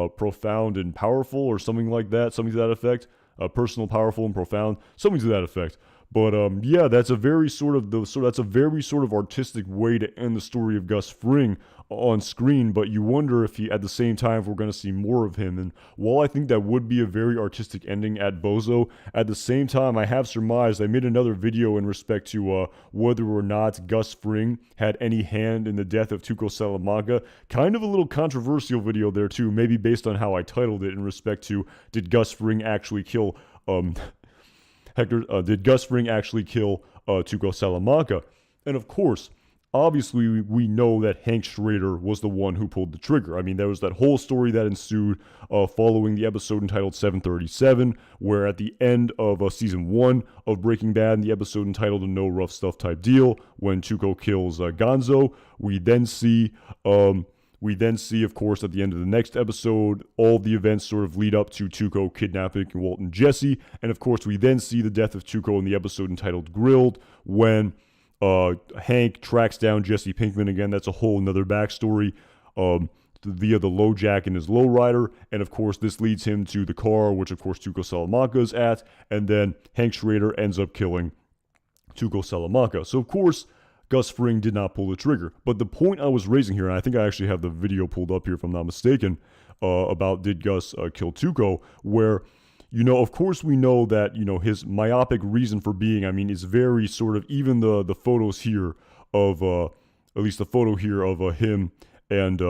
profound, and powerful, or something like that, something to that effect. Personal, powerful, and profound, something to that effect. But yeah, that's a very sort of artistic way to end the story of Gus Fring on screen. But you wonder if he, at the same time, if we're going to see more of him. And while I think that would be a very artistic ending at Bozo, at the same time, I have surmised. I made another video in respect to whether or not Gus Fring had any hand in the death of Tuco Salamanca. Kind of a little controversial video there too, maybe based on how I titled it in respect to did Gus Fring actually kill did Gus Fring actually kill Tuco Salamanca? And of course, obviously, we know that Hank Schrader was the one who pulled the trigger. I mean, there was that whole story that ensued following the episode entitled 737, where at the end of season 1 of Breaking Bad, in the episode entitled A No Rough Stuff Type Deal, when Tuco kills Gonzo, we then see We then see, of course, at the end of the next episode, all the events sort of lead up to Tuco kidnapping Walt and Jesse. And of course, we then see the death of Tuco in the episode entitled Grilled, when Hank tracks down Jesse Pinkman again. That's a whole nother backstory via the LoJack and his lowrider. And of course, this leads him to the car, which of course Tuco Salamanca's at. And then Hank Schrader ends up killing Tuco Salamanca. So of course, Gus Fring did not pull the trigger. But the point I was raising here, and I think I actually have the video pulled up here if I'm not mistaken, about did Gus kill Tuco, where, you know, of course we know that, you know, his myopic reason for being, I mean, is very sort of, even the photos here of, at least the photo here of him and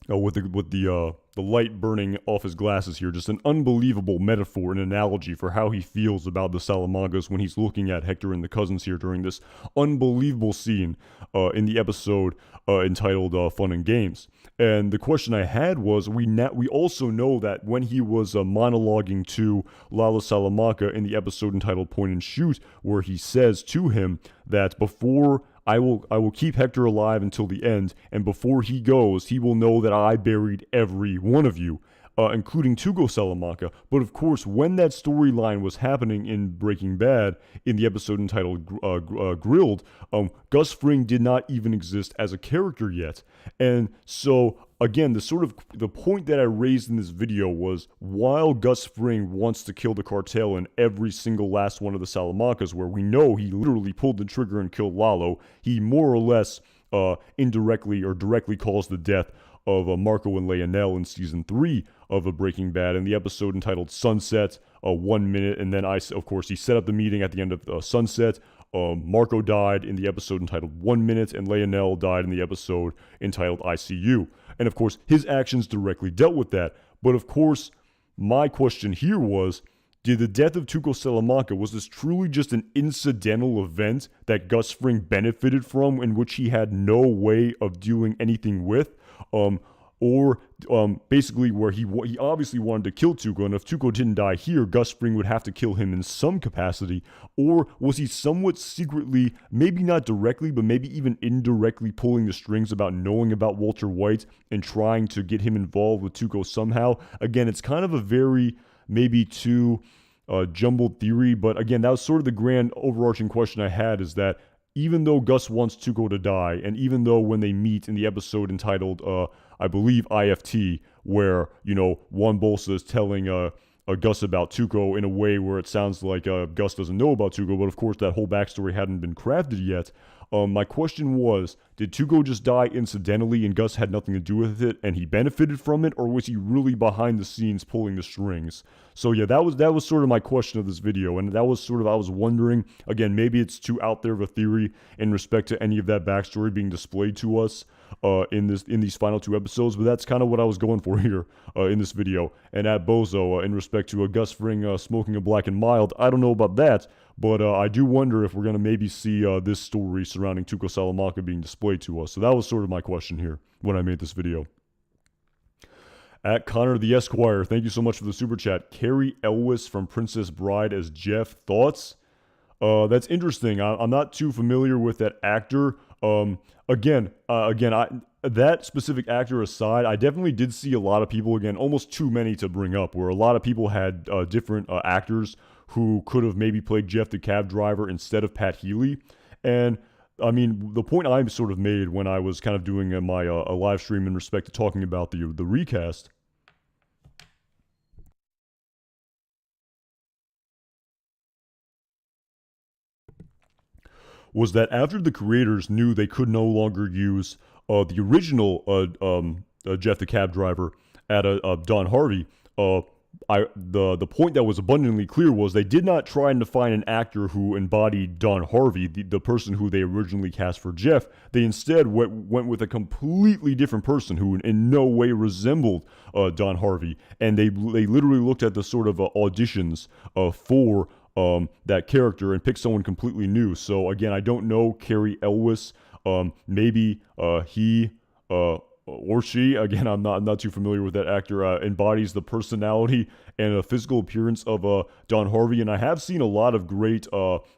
with the light burning off his glasses here, just an unbelievable metaphor and analogy for how he feels about the Salamancas when he's looking at Hector and the cousins here during this unbelievable scene in the episode entitled Fun and Games. And the question I had was, we also know that when he was monologuing to Lalo Salamanca in the episode entitled Point and Shoot, where he says to him that before I will keep Hector alive until the end, and before he goes, he will know that I buried every one of you, including Tuco Salamanca. But of course, when that storyline was happening in Breaking Bad, in the episode entitled Grilled, Gus Fring did not even exist as a character yet. And so, again, the point that I raised in this video was, while Gus Fring wants to kill the cartel in every single last one of the Salamancas, where we know he literally pulled the trigger and killed Lalo, he more or less indirectly or directly caused the death of Marco and Leonel in season 3 of Breaking Bad in the episode entitled Sunset, 1 minute, and then of course he set up the meeting at the end of Sunset. Marco died in the episode entitled 1 minute, and Leonel died in the episode entitled ICU. And of course, his actions directly dealt with that. But of course, my question here was, did the death of Tuco Salamanca, was this truly just an incidental event that Gus Fring benefited from, in which he had no way of doing anything with? Or basically where he obviously wanted to kill Tuco, and if Tuco didn't die here, Gus Fring would have to kill him in some capacity? Or was he somewhat secretly, maybe not directly, but maybe even indirectly pulling the strings about knowing about Walter White and trying to get him involved with Tuco somehow? Again, it's kind of a very, maybe too jumbled theory, but again, that was sort of the grand overarching question I had, is that even though Gus wants Tuco to die, and even though when they meet in the episode entitled, I believe, IFT, where, you know, Juan Bolsa is telling Gus about Tuco in a way where it sounds like Gus doesn't know about Tuco, but of course that whole backstory hadn't been crafted yet. My question was, did Tuco just die incidentally and Gus had nothing to do with it and he benefited from it, or was he really behind the scenes pulling the strings? So yeah, that was sort of my question of this video, and that was sort of, I was wondering, again, maybe it's too out there of a theory in respect to any of that backstory being displayed to us in these final 2 episodes, but that's kind of what I was going for here in this video. And at Bozo, in respect to Gus Fring smoking a black and mild, I don't know about that, but I do wonder if we're going to maybe see this story surrounding Tuco Salamanca being displayed to us. So that was sort of my question here when I made this video. At Connor the Esquire, thank you so much for the super chat. Carrie Elwes from Princess Bride as Jeff. Thoughts? That's interesting. I'm not too familiar with that actor. That specific actor aside, I definitely did see a lot of people, again, almost too many to bring up, where a lot of people had different actors who could have maybe played Jeff the cab driver instead of Pat Healy. And I mean, the point I sort of made when I was kind of doing my a live stream in respect to talking about the recast was that after the creators knew they could no longer use the original Jeff the cab driver at Don Harvey, the point that was abundantly clear was they did not try to find an actor who embodied Don Harvey, the person who they originally cast for Jeff. They instead went with a completely different person who in no way resembled Don Harvey, and they literally looked at the sort of auditions for that character and picked someone completely new. So again, I don't know Carrie Elwes. Maybe he or she, again, I'm not too familiar with that actor, embodies the personality and physical appearance of Don Harvey. And I have seen a lot of great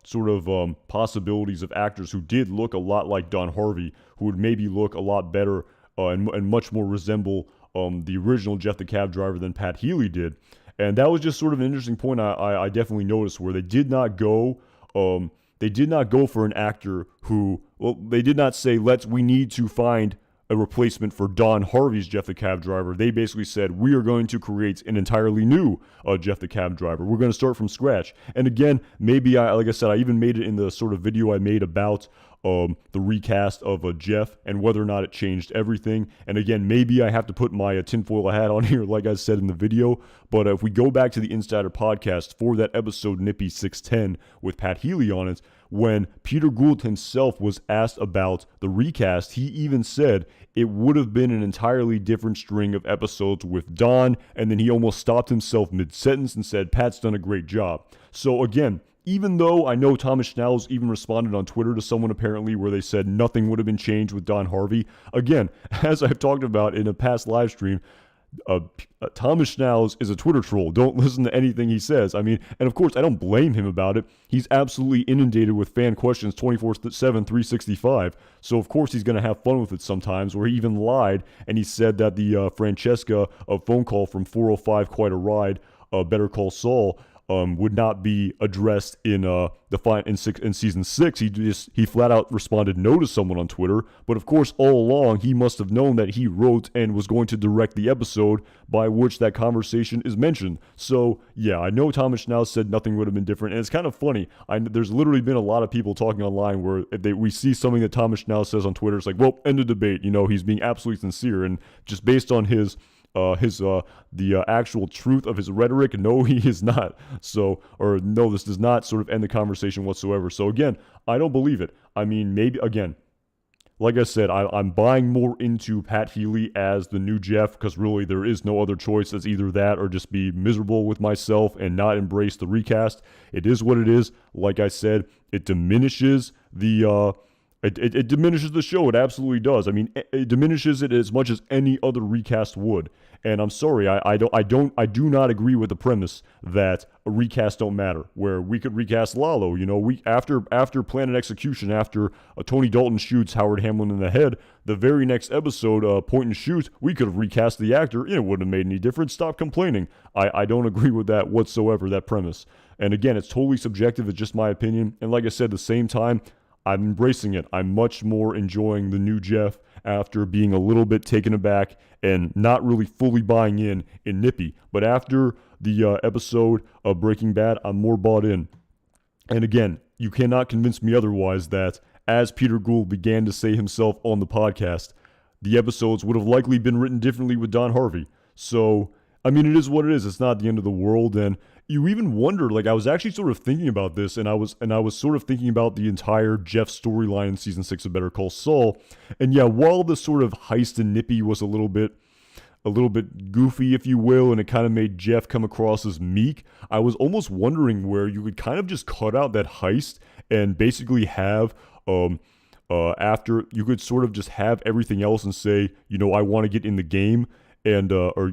sort of possibilities of actors who did look a lot like Don Harvey, who would maybe look a lot better and much more resemble the original Jeff the Cab Driver than Pat Healy did. And that was just sort of an interesting point I definitely noticed, where they did not go for an actor who, well, they did not say, we need to find a replacement for Don Harvey's Jeff the Cab Driver. They basically said, we are going to create an entirely new Jeff the Cab Driver. We're going to start from scratch. And again, maybe like I said, I even made it in the sort of video I made about the recast of Jeff and whether or not it changed everything. And again, maybe I have to put my tinfoil hat on here, like I said in the video. But if we go back to the Insider podcast for that episode Nippy 610 with Pat Healy on it, when Peter Gould himself was asked about the recast, he even said it would have been an entirely different string of episodes with Don, and then he almost stopped himself mid-sentence and said, Pat's done a great job. So again, even though I know Thomas Schnauz even responded on Twitter to someone apparently where they said nothing would have been changed with Don Harvey, again, as I've talked about in a past live stream, Thomas Schnauz is a Twitter troll. Don't listen to anything he says. I mean, and of course, I don't blame him about it. He's absolutely inundated with fan questions 24/7, 365. So of course he's going to have fun with it sometimes, where he even lied and he said that the Francesca phone call from 405 Quite a Ride, Better Call Saul, would not be addressed in season 6. He flat out responded no to someone on Twitter. But of course, all along he must have known that he wrote and was going to direct the episode by which that conversation is mentioned. So yeah, I know Thomas Schnauz said nothing would have been different, and it's kind of funny. There's literally been a lot of people talking online where if we see something that Thomas Schnauz says on Twitter, it's like, well, end of debate. He's being absolutely sincere, and just based on the actual truth of his rhetoric, no, he is not. So, or no, this does not sort of end the conversation whatsoever. So again, I don't believe it. I mean, maybe, again, like I said, I'm buying more into Pat Healy as the new Jeff, because really there is no other choice. It's either that or just be miserable with myself and not embrace the recast. It is what it is. Like I said, it diminishes the It diminishes the show. It absolutely does. I mean, it diminishes it as much as any other recast would. And I'm sorry, I do not agree with the premise that a recast don't matter. Where we could recast Lalo, after Plan and Execution, after Tony Dalton shoots Howard Hamlin in the head, the very next episode, Point and Shoot, we could have recast the actor, and it wouldn't have made any difference. Stop complaining. I don't agree with that whatsoever, that premise. And again, it's totally subjective. It's just my opinion. And like I said, at the same time, I'm embracing it. I'm much more enjoying the new Jeff after being a little bit taken aback and not really fully buying in Nippy. But after the episode of Breaking Bad, I'm more bought in. And again, you cannot convince me otherwise that, as Peter Gould began to say himself on the podcast, the episodes would have likely been written differently with Don Harvey. So, I mean, it is what it is. It's not the end of the world. And you even wonder, like, I was actually sort of thinking about this, and I was sort of thinking about the entire Jeff storyline in season 6 of Better Call Saul. And yeah, while the sort of heist in Nippy was a little bit goofy, if you will, and it kind of made Jeff come across as meek, I was almost wondering where you could kind of just cut out that heist and basically have after you could sort of just have everything else and say, I want to get in the game. And, or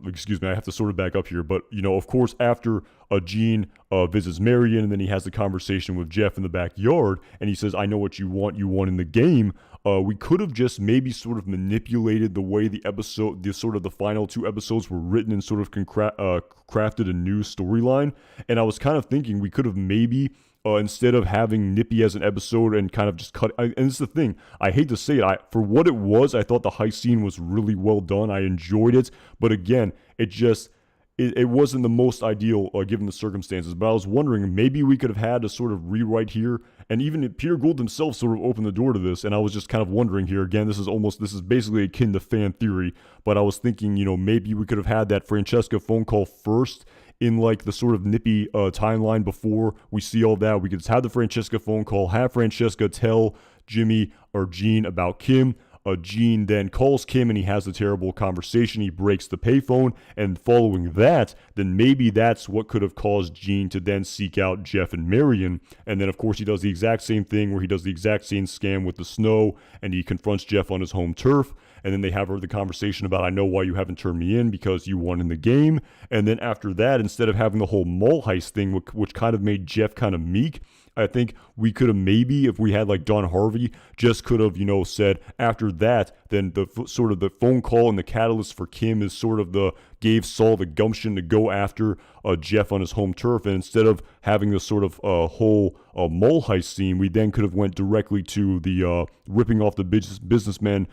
excuse me, I have to sort of back up here. But, of course, after Gene visits Marion and then he has the conversation with Jeff in the backyard and he says, I know what you want in the game. We could have just maybe sort of manipulated the way the final 2 episodes were written and sort of crafted a new storyline. And I was kind of thinking we could have maybe, instead of having Nippy as an episode and kind of just cut, and this is the thing, I hate to say it, for what it was, I thought the heist scene was really well done. I enjoyed it, but again, it wasn't the most ideal given the circumstances. But I was wondering, maybe we could have had a sort of rewrite here, and even Peter Gould himself sort of opened the door to this, and I was just kind of wondering here, again, this is basically akin to fan theory, but I was thinking, maybe we could have had that Francesca phone call first, in like the sort of Nippy timeline before we see all that. We could just have the Francesca phone call, have Francesca tell Jimmy or Gene about Kim. Gene then calls Kim and he has a terrible conversation. He breaks the payphone, and following that, then maybe that's what could have caused Gene to then seek out Jeff and Marion. And then, of course, he does the exact same thing where he does the exact same scam with the snow and he confronts Jeff on his home turf. and then they have the conversation about, I know why you haven't turned me in, because you won in the game. And then after that, instead of having the whole mall heist thing, which kind of made Jeff kind of meek, I think we could have maybe, if we had like Don Harvey, just could have, said after that, then the sort of the phone call and the catalyst for Kim is sort of gave Saul the gumption to go after Jeff on his home turf. And instead of having this sort of whole mall heist scene, we then could have went directly to the ripping off the businessman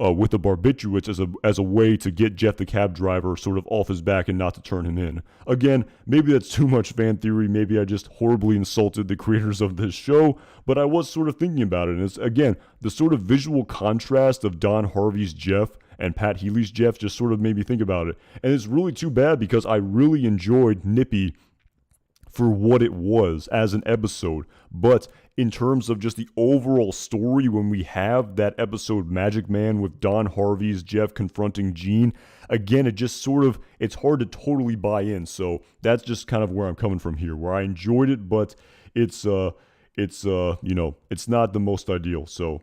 with the barbiturates as a way to get Jeff the cab driver sort of off his back and not to turn him in. Again, maybe that's too much fan theory. Maybe I just horribly insulted the creators of this show, but I was sort of thinking about it. And it's, again, the sort of visual contrast of Don Harvey's Jeff and Pat Healy's Jeff just sort of made me think about it. And it's really too bad because I really enjoyed Nippy for what it was as an episode. But in terms of just the overall story, when we have that episode Magic Man with Don Harvey's Jeff confronting Gene, again, it just sort of, it's hard to totally buy in. So that's just kind of where I'm coming from here, where I enjoyed it, but it's not the most ideal. So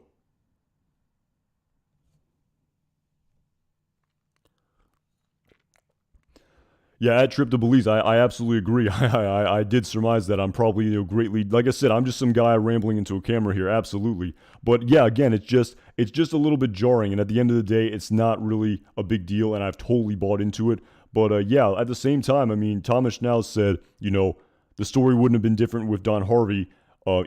yeah, at Trip to Belize, I absolutely agree. I did surmise that I'm probably greatly, like I said, I'm just some guy rambling into a camera here, absolutely. But yeah, again, it's just a little bit jarring, and at the end of the day, it's not really a big deal, and I've totally bought into it. But yeah, at the same time, I mean, Thomas now said, the story wouldn't have been different with Don Harvey,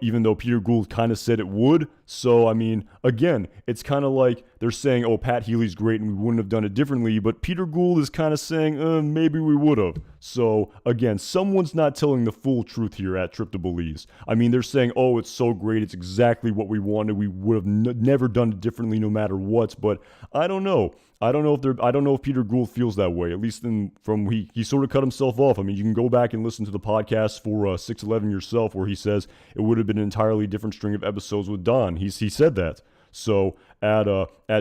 even though Peter Gould kind of said it would. So, I mean, again, it's kind of like they're saying, oh, Pat Healy's great and we wouldn't have done it differently, but Peter Gould is kind of saying, maybe we would have. So, again, someone's not telling the full truth here at Trip to Belize. I mean, they're saying, oh, it's so great, it's exactly what we wanted, we would have never done it differently no matter what, but I don't know. I don't know if Peter Gould feels that way. At least he sort of cut himself off. I mean, you can go back and listen to the podcast for 611 yourself, where he says it would have been an entirely different string of episodes with Don. He said that. So at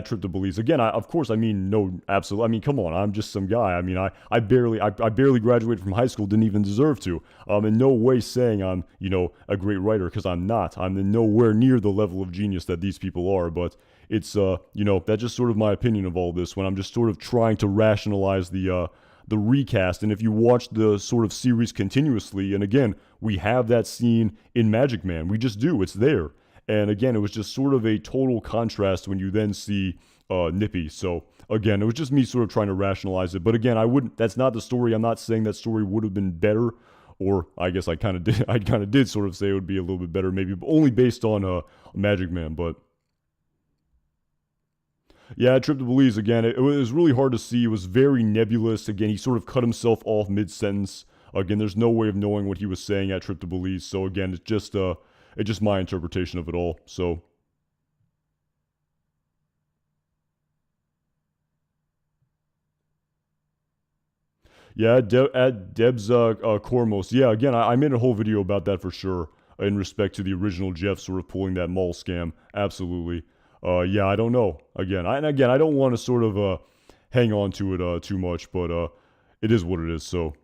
Trip to Belize, again, of course, I mean, no, absolutely. I mean, come on, I'm just some guy. I mean, I barely graduated from high school, didn't even deserve to. In no way saying I'm a great writer, because I'm not. I'm in nowhere near the level of genius that these people are, but. It's, that's just sort of my opinion of all this when I'm just sort of trying to rationalize the recast. And if you watch the sort of series continuously, and again, we have that scene in Magic Man. We just do. It's there. And again, it was just sort of a total contrast when you then see Nippy. So again, it was just me sort of trying to rationalize it. But again, that's not the story. I'm not saying that story would have been better. Or I guess I kind of did sort of say it would be a little bit better, maybe, but only based on Magic Man. But yeah, Trip to Belize, again, it was really hard to see. It was very nebulous. Again, he sort of cut himself off mid-sentence. Again, there's no way of knowing what he was saying at Trip to Belize. So again, it's just my interpretation of it all. So yeah, at Deb's Cormos. Yeah, again, I made a whole video about that for sure in respect to the original Jeff sort of pulling that mall scam. Absolutely. Yeah, I don't know. Again, I don't want to sort of hang on to it too much, but it is what it is. So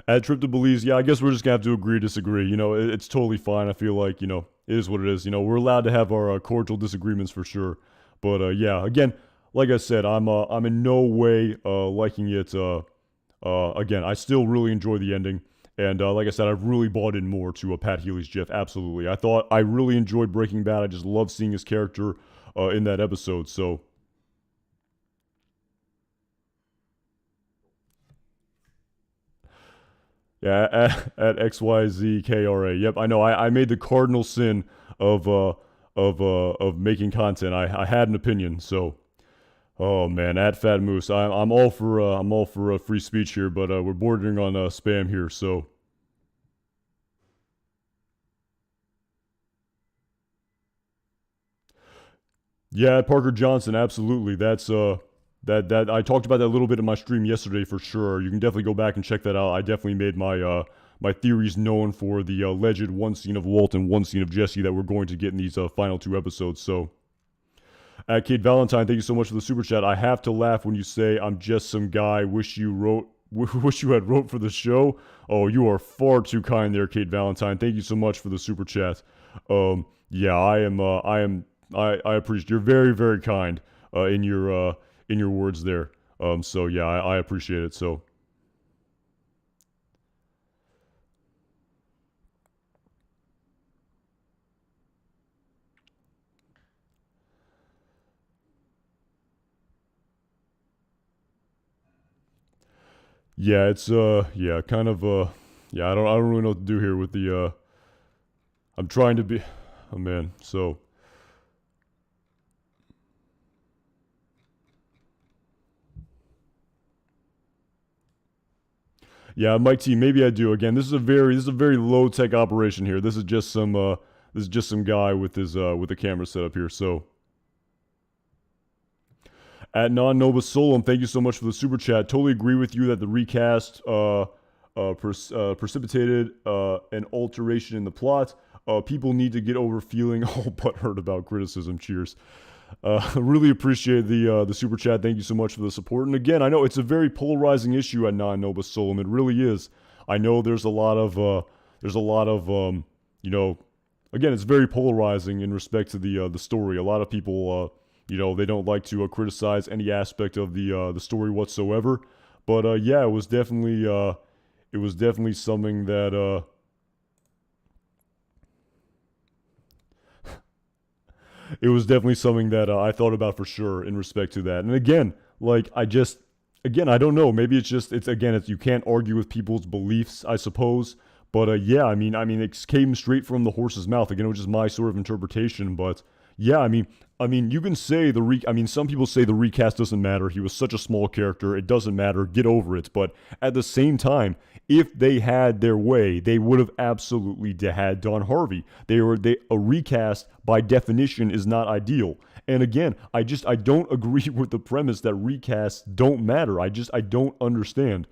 at Trip to Belize, yeah, I guess we're just gonna have to agree, disagree. It's totally fine. I feel like it is what it is. We're allowed to have our cordial disagreements for sure. But yeah, again, like I said, I'm in no way liking it. Again, I still really enjoy the ending. And like I said, I've really bought in more to Pat Healy's Jeff. Absolutely. I really enjoyed Breaking Bad. I just love seeing his character in that episode. So yeah, at XYZKRA. Yep, I know. I made the cardinal sin of making content. I had an opinion, so oh man, at Fat Moose. I'm all for free speech here, but we're bordering on spam here, so yeah, at Parker Johnson, absolutely. That's that I talked about that a little bit in my stream yesterday for sure. You can definitely go back and check that out. I definitely made my theories known for the alleged one scene of Walt and one scene of Jesse that we're going to get in these final two episodes. So, at Kate Valentine, thank you so much for the super chat. I have to laugh when you say I'm just some guy. Wish you wrote wish you had wrote for the show. Oh, you are far too kind there, Kate Valentine. Thank you so much for the super chat. Yeah, I appreciate. You're very, very kind in your words there. So yeah, I appreciate it. So. Yeah, it's yeah, kind of yeah, I don't really know what to do here with the I'm trying to be oh man, so yeah, Mike T, maybe I do. Again, this is a very low tech operation here. This is just some guy with a camera set up here. So at Non Nova Solum, thank you so much for the super chat. Totally agree with you that the recast precipitated an alteration in the plot. People need to get over feeling all butthurt about criticism. Cheers. Really appreciate the super chat. Thank you so much for the support. And again, I know it's a very polarizing issue at Non Nova Solum. It really is. I know there's a lot of you know, again, it's very polarizing in respect to the story. A lot of people you know, they don't like to criticize any aspect of the story whatsoever. But yeah, it was definitely something that it was definitely something that I thought about for sure in respect to that. And again, like I don't know. Maybe it's you can't argue with people's beliefs, I suppose. But yeah, I mean, it came straight from the horse's mouth. Again, it was just my sort of interpretation. But yeah, I mean, you can say some people say the recast doesn't matter. He was such a small character. It doesn't matter. Get over it. But at the same time, if they had their way, they would have absolutely had Don Harvey. A recast by definition is not ideal. And again, I don't agree with the premise that recasts don't matter. I don't understand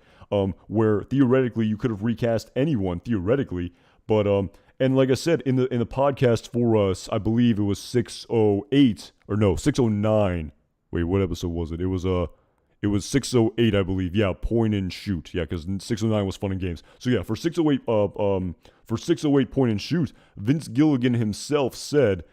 where theoretically you could have recast anyone theoretically, but and like I said in the podcast for us, I believe it was 608 or no 609. Wait, what episode was it? It was 608, I believe. Yeah, point and shoot. Yeah, because 609 was fun and games. So yeah, for 608 point and shoot, Vince Gilligan himself said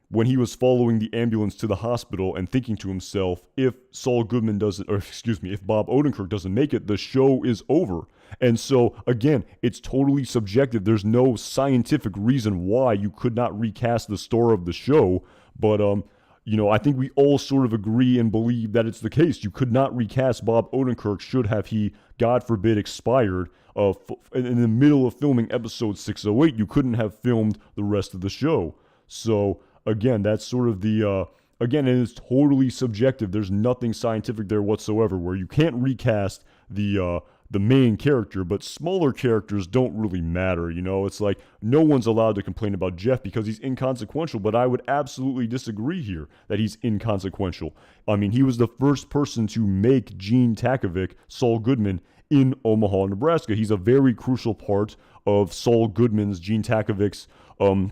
when he was following the ambulance to the hospital and thinking to himself, if Saul Goodman doesn't, or excuse me, if Bob Odenkirk doesn't make it, the show is over. And so, again, it's totally subjective. There's no scientific reason why you could not recast the star of the show. But, you know, I think we all sort of agree and believe that it's the case. You could not recast Bob Odenkirk should have he, God forbid, expired in the middle of filming episode 608. You couldn't have filmed the rest of the show. So, again, that's sort of again, and it's totally subjective. There's nothing scientific there whatsoever where you can't recast the main character, but smaller characters don't really matter, you know? It's like no one's allowed to complain about Jeff because he's inconsequential, but I would absolutely disagree here that he's inconsequential. I mean, he was the first person to make Gene Takovic, Saul Goodman, in Omaha, Nebraska. He's a very crucial part of Saul Goodman's, Gene Takovic's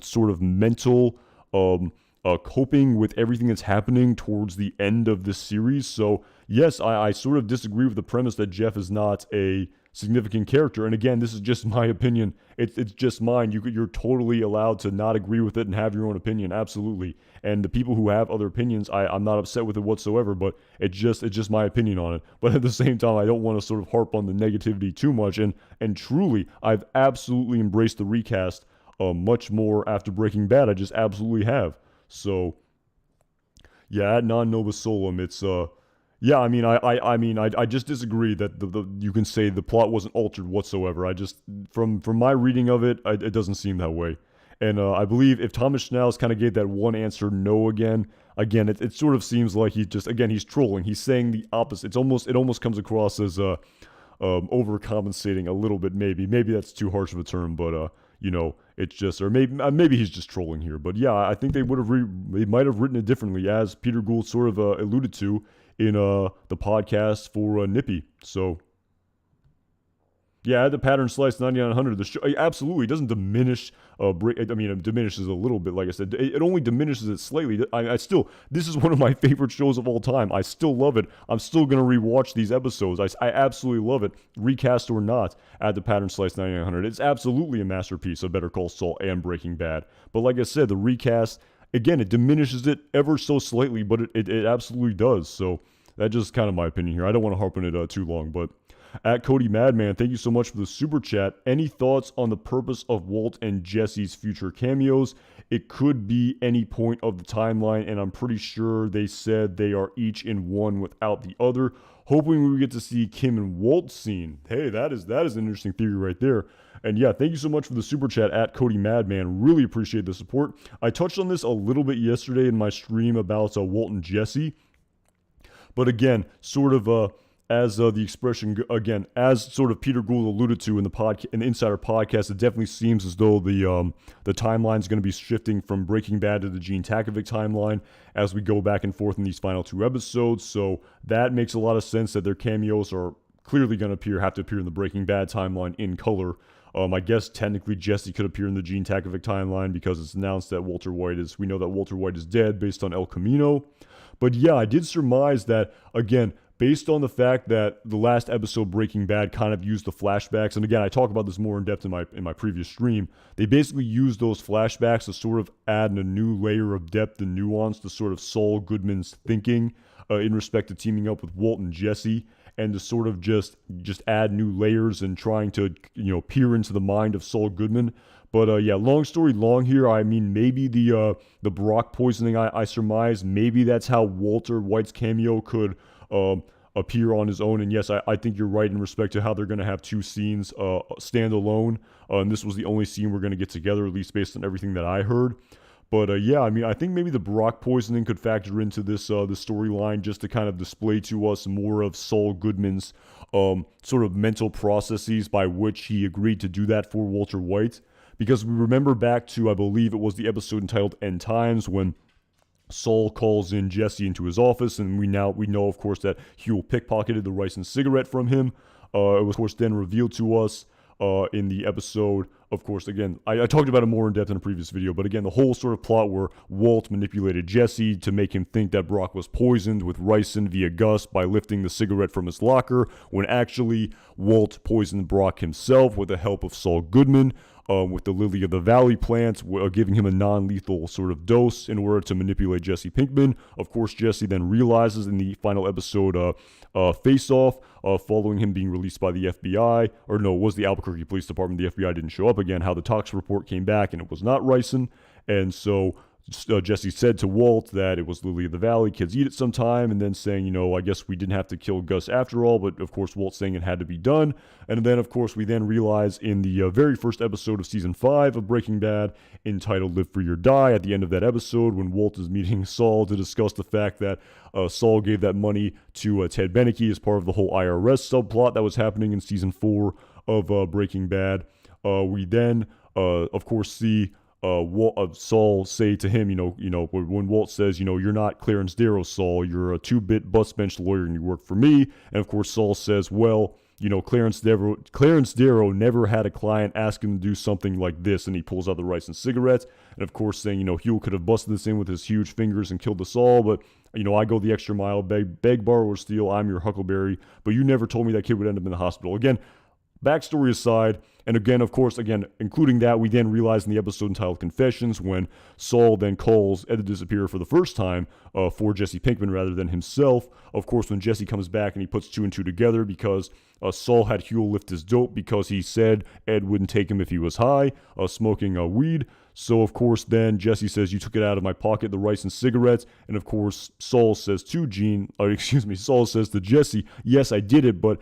sort of mental coping with everything that's happening towards the end of this series. So yes, I sort of disagree with the premise that Jeff is not a significant character. And again, this is just my opinion. It's just mine. You're totally allowed to not agree with it and have your own opinion. Absolutely. And the people who have other opinions, I'm not upset with it whatsoever, but it's just my opinion on it. But at the same time, I don't want to sort of harp on the negativity too much. And truly, I've absolutely embraced the recast much more after Breaking Bad. I just absolutely have. So yeah, at Non Nova Solum, it's yeah, I mean, I just disagree that you can say the plot wasn't altered whatsoever. I just from my reading of it, it doesn't seem that way. And I believe if Thomas Schnauz kind of gave that one answer no again, it sort of seems like he's trolling. He's saying the opposite. It almost comes across as overcompensating a little bit. Maybe that's too harsh of a term, but you know, it's just, or maybe he's just trolling here. But yeah, I think they might have written it differently, as Peter Gould sort of alluded to in the podcast for Nippy. So Yeah, the pattern slice 9900. The show absolutely doesn't diminish. I mean, it diminishes a little bit. Like I said, it only diminishes it slightly. I still, this is one of my favorite shows of all time. I still love it. I'm still gonna rewatch these episodes. I absolutely love it, recast or not. At the pattern slice 9900, it's absolutely a masterpiece of Better Call Saul and Breaking Bad. But like I said, the recast again, it diminishes it ever so slightly, but it absolutely does. So that's just kind of my opinion here. I don't want to harp on it too long, but. At Cody Madman, thank you so much for the super chat. Any thoughts on the purpose of Walt and Jesse's future cameos? It could be any point of the timeline, and I'm pretty sure they said they are each in one without the other. Hoping we get to see Kim and Walt scene. Hey, that is an interesting theory right there. And yeah, thank you so much for the super chat at Cody Madman. Really appreciate the support. I touched on this a little bit yesterday in my stream about Walt and Jesse. But again, sort of as the expression, again, as sort of Peter Gould alluded to in the Insider podcast, it definitely seems as though the timeline is going to be shifting from Breaking Bad to the Gene Takovic timeline as we go back and forth in these final 2 episodes. So that makes a lot of sense that their cameos are clearly going to have to appear in the Breaking Bad timeline in color. I guess technically Jesse could appear in the Gene Takovic timeline because it's announced that we know that Walter White is dead based on El Camino. But yeah, I did surmise that, again, based on the fact that the last episode, Breaking Bad, kind of used the flashbacks, and again, I talk about this more in depth in my previous stream, they basically used those flashbacks to sort of add a new layer of depth and nuance to sort of Saul Goodman's thinking in respect to teaming up with Walt and Jesse, and to sort of just add new layers and trying to, peer into the mind of Saul Goodman. But yeah, long story long here. I mean, maybe the Brock poisoning, I surmise, maybe that's how Walter White's cameo could appear on his own. And yes, I think you're right in respect to how they're going to have 2 scenes stand alone. And this was the only scene we're going to get together, at least based on everything that I heard. But yeah, I mean, I think maybe the Brock poisoning could factor into this the storyline just to kind of display to us more of Saul Goodman's sort of mental processes by which he agreed to do that for Walter White. Because we remember back to, I believe it was the episode entitled End Times, when Saul calls in Jesse into his office, and we know, of course, that Huell pickpocketed the rice and cigarette from him. It was, of course, then revealed to us in the episode. Of course, again, I talked about it more in depth in a previous video, but again, the whole sort of plot where Walt manipulated Jesse to make him think that Brock was poisoned with ricin via Gus by lifting the cigarette from his locker, when actually Walt poisoned Brock himself with the help of Saul Goodman. With the Lily of the Valley plant, giving him a non-lethal sort of dose in order to manipulate Jesse Pinkman. Of course, Jesse then realizes in the final episode, Face Off, following him being released by the FBI, or no, it was the Albuquerque Police Department, the FBI didn't show up again, how the tox report came back and it was not ricin, and so Jesse said to Walt that it was Lily of the Valley, kids eat it sometime, and then saying, I guess we didn't have to kill Gus after all, but of course Walt saying it had to be done. And then of course we then realize in the very first episode of season 5 of Breaking Bad, entitled Live Free or Die, at the end of that episode when Walt is meeting Saul to discuss the fact that Saul gave that money to Ted Beneke as part of the whole IRS subplot that was happening in season 4 of Breaking Bad. We then of course see Saul say to him, when Walt says, you're not Clarence Darrow, Saul, you're a 2-bit bus bench lawyer and you work for me. And of course, Saul says, well, Clarence Darrow never had a client ask him to do something like this. And he pulls out the rice and cigarettes. And of course, saying, Huell could have busted this in with his huge fingers and killed us all. But, I go the extra mile, beg, borrow, or steal. I'm your Huckleberry. But you never told me that kid would end up in the hospital. Again, backstory aside, and again, of course, including that, we then realize in the episode entitled Confessions, when Saul then calls Ed the Disappearer for the first time for Jesse Pinkman rather than himself. Of course, when Jesse comes back and he puts 2 and 2 together because Saul had Huell lift his dope because he said Ed wouldn't take him if he was high, smoking weed. So, of course, then Jesse says, you took it out of my pocket, the rice and cigarettes. And, of course, Saul says to Saul says to Jesse, yes, I did it, but,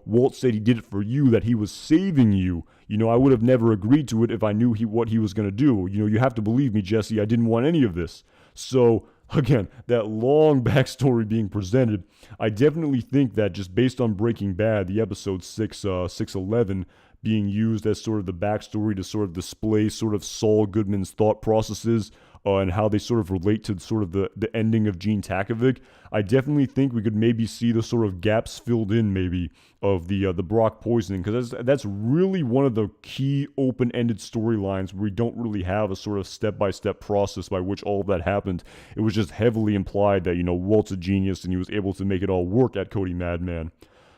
Walt said he did it for you, that he was saving you. I would have never agreed to it if I knew what he was going to do. You have to believe me, Jesse, I didn't want any of this. So, again, that long backstory being presented, I definitely think that just based on Breaking Bad, the episode 611, being used as sort of the backstory to sort of display sort of Saul Goodman's thought processes and how they sort of relate to sort of the ending of Gene Takovic, I definitely think we could maybe see the sort of gaps filled in maybe of the Brock poisoning, because that's really one of the key open-ended storylines where we don't really have a sort of step-by-step process by which all of that happened. It was just heavily implied that, Walt's a genius and he was able to make it all work at Cody Madman.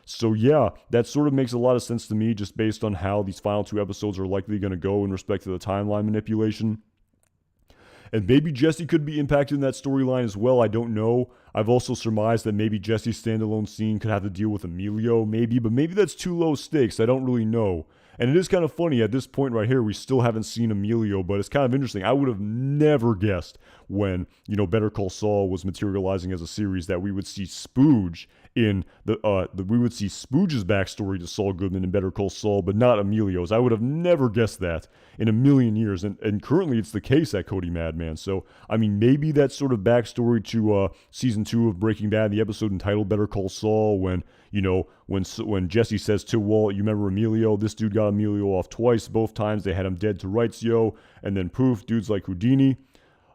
So yeah, that sort of makes a lot of sense to me just based on how these final 2 episodes are likely going to go in respect to the timeline manipulation. And maybe Jesse could be impacted in that storyline as well. I don't know. I've also surmised that maybe Jesse's standalone scene could have to deal with Emilio, maybe, but maybe that's too low stakes. I don't really know. And it is kind of funny at this point right here, we still haven't seen Emilio, but it's kind of interesting. I would have never guessed when, Better Call Saul was materializing as a series that we would see Spooge in we would see Spooge's backstory to Saul Goodman in Better Call Saul, but not Emilio's. I would have never guessed that in a million years, and currently it's the case at Cody Madman. So, I mean, maybe that sort of backstory to season 2 of Breaking Bad, the episode entitled Better Call Saul, when Jesse says to Walt, you remember Emilio? This dude got Emilio off twice. Both times they had him dead to rights, yo. And then poof, dude's like Houdini.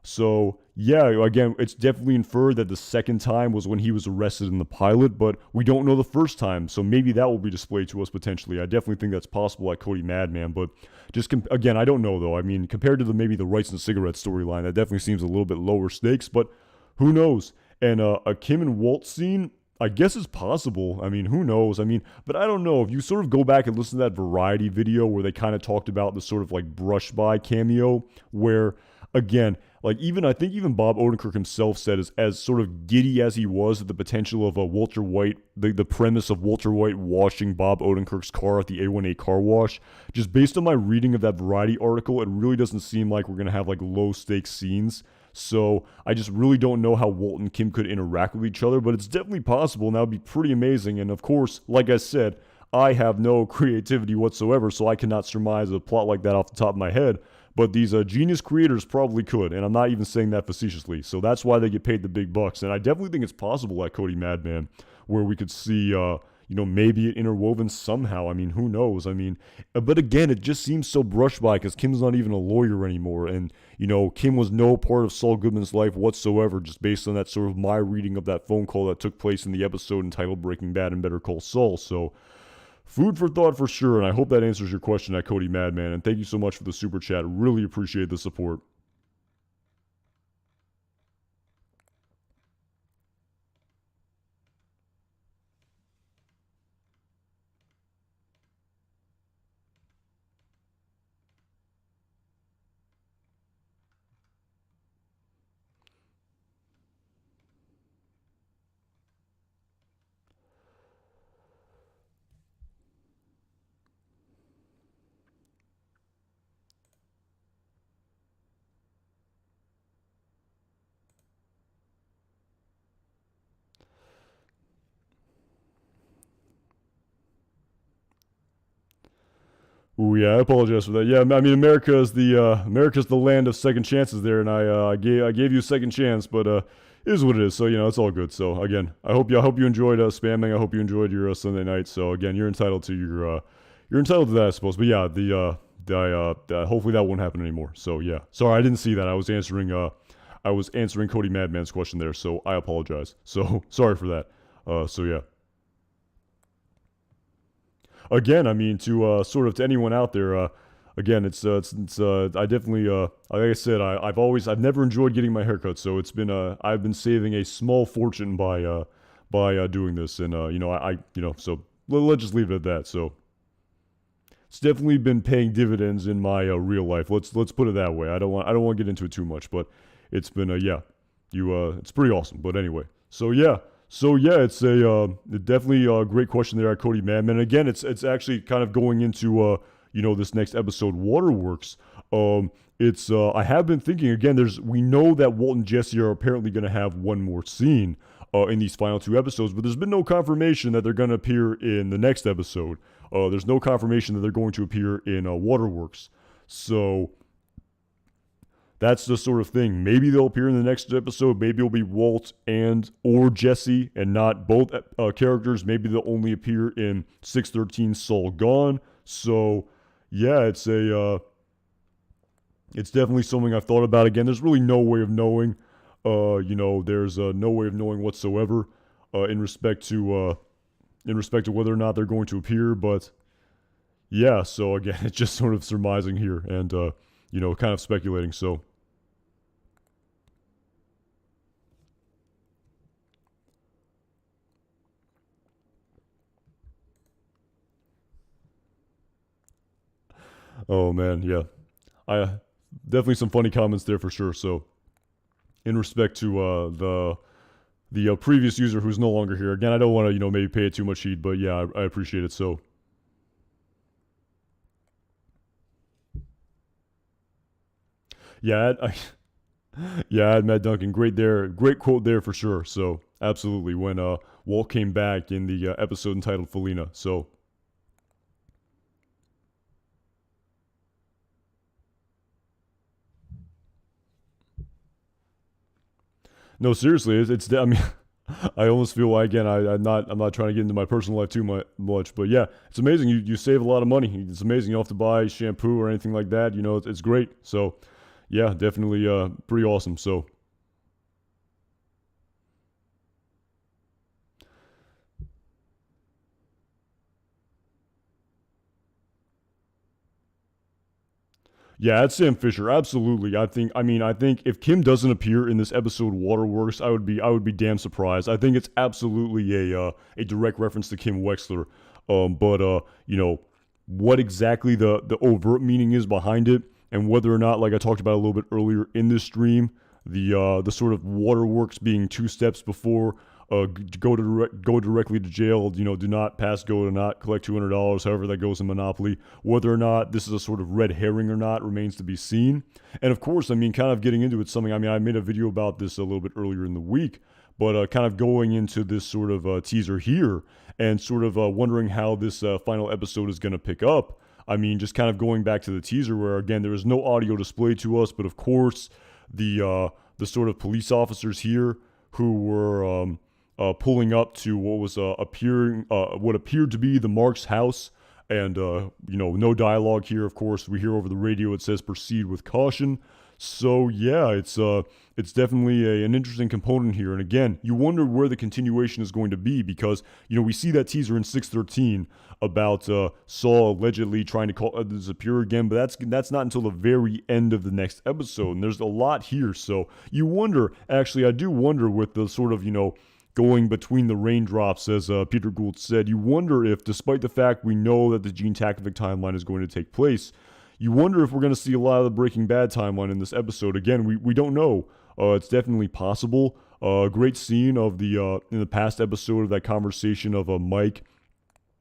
So, yeah, again, it's definitely inferred that the second time was when he was arrested in the pilot, but we don't know the first time, so maybe that will be displayed to us potentially. I definitely think that's possible at Cody Madman, but just, again, I don't know, though. I mean, compared to maybe the Rights and Cigarettes storyline, that definitely seems a little bit lower stakes, but who knows? And a Kim and Walt scene, I guess is possible. I mean, who knows? I mean, but I don't know. If you sort of go back and listen to that Variety video where they kind of talked about the sort of like brush by cameo, where, again, like I think even Bob Odenkirk himself said as sort of giddy as he was at the potential of Walter White, the premise of Walter White washing Bob Odenkirk's car at the A1A car wash, just based on my reading of that Variety article, it really doesn't seem like we're going to have like low stakes scenes. So I just really don't know how Walt and Kim could interact with each other, but it's definitely possible, and that would be pretty amazing. And of course, like I said, I have no creativity whatsoever, so I cannot surmise a plot like that off the top of my head. But these genius creators probably could, and I'm not even saying that facetiously. So that's why they get paid the big bucks. And I definitely think it's possible at Cody Madman where we could see, maybe it interwoven somehow. I mean, who knows? I mean, but again, it just seems so brushed by because Kim's not even a lawyer anymore. And, Kim was no part of Saul Goodman's life whatsoever, just based on that sort of my reading of that phone call that took place in the episode entitled Breaking Bad and Better Call Saul. So, food for thought for sure, and I hope that answers your question at Cody Madman, and thank you so much for the super chat. Really appreciate the support. Ooh, yeah, I apologize for that. Yeah, I mean, America's the land of second chances there, and I gave you a second chance, but it is what it is. So it's all good. So again, I hope you enjoyed spamming. I hope you enjoyed your Sunday night. So again, you're entitled to that, I suppose. But yeah, hopefully that won't happen anymore. So yeah, sorry, I didn't see that. I was answering Cody Madman's question there, so I apologize. So sorry for that. So yeah. Again, I mean, to sort of to anyone out there, again, it's I definitely like I said, I've never enjoyed getting my haircut, so it's been I've been saving a small fortune by doing this, and so let's just leave it at that. So it's definitely been paying dividends in my real life. Let's put it that way. I don't want to get into it too much, but it's been it's pretty awesome. But anyway, so yeah. So yeah, it's definitely a great question there at Cody Madman. And again, it's actually kind of going into this next episode, Waterworks. I have been thinking again. We know that Walt and Jesse are apparently going to have one more scene in these final 2 episodes, but there's been no confirmation that they're going to appear in the next episode. There's no confirmation that they're going to appear in Waterworks. So that's the sort of thing. Maybe they'll appear in the next episode. Maybe it'll be Walt or Jesse and not both characters. Maybe they'll only appear in 613 Saul Gone. So, yeah, it's It's definitely something I've thought about. Again, there's really no way of knowing. There's no way of knowing whatsoever in respect to whether or not they're going to appear. But yeah, so again, it's just sort of surmising here and kind of speculating. So. Oh man, yeah. I definitely some funny comments there for sure. So, in respect to the previous user who's no longer here, again, I don't want to maybe pay it too much heed, but yeah, I appreciate it. So, yeah, yeah, I had Matt Duncan, great there, great quote there for sure. So, absolutely, when Walt came back in the episode entitled Felina. So, no, seriously, I mean, I almost feel like again, I'm not trying to get into my personal life too much, but yeah, it's amazing. You save a lot of money. It's amazing. You don't have to buy shampoo or anything like that. It's great. So, yeah, definitely pretty awesome. So, yeah, it's Sam Fisher. Absolutely. I think if Kim doesn't appear in this episode Waterworks, I would be damn surprised. I think it's absolutely a direct reference to Kim Wexler. But what exactly the overt meaning is behind it and whether or not, like I talked about a little bit earlier in this stream, the sort of Waterworks being two steps before go directly to jail. Do not pass go, to not collect $200. However that goes in Monopoly. Whether or not this is a sort of red herring or not remains to be seen. And of course, I mean, kind of getting into it, something. I mean, I made a video about this a little bit earlier in the week, but kind of going into this sort of teaser here and sort of wondering how this final episode is going to pick up. I mean, just kind of going back to the teaser where again there is no audio displayed to us, but of course the sort of police officers here who were pulling up to what was what appeared to be the Marks house, and no dialogue here. Of course, we hear over the radio it says "proceed with caution." So yeah, it's definitely an interesting component here. And again, you wonder where the continuation is going to be because we see that teaser in 613 about Saul allegedly trying to disappear again, but that's not until the very end of the next episode. And there's a lot here, so you wonder. Actually, I do wonder with the sort of going between the raindrops, as Peter Gould said, you wonder if, despite the fact we know that the Gene Takovic timeline is going to take place, you wonder if we're going to see a lot of the Breaking Bad timeline in this episode. Again, we don't know. It's definitely possible. Great scene of in the past episode of that conversation of Mike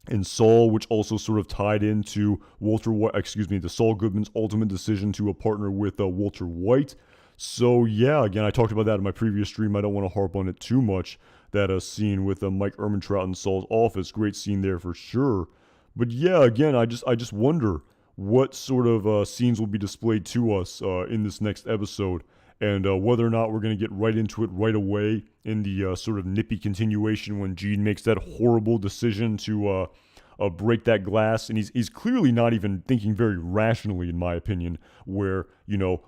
and Saul, which also sort of tied into the Saul Goodman's ultimate decision to partner with Walter White. So yeah, again, I talked about that in my previous stream. I don't want to harp on it too much. That scene with Mike Ehrmantraut in Saul's office, great scene there for sure. But yeah, again, I just wonder what sort of scenes will be displayed to us in this next episode, and whether or not we're going to get right into it right away in the sort of nippy continuation when Gene makes that horrible decision to break that glass, and he's clearly not even thinking very rationally, in my opinion, where,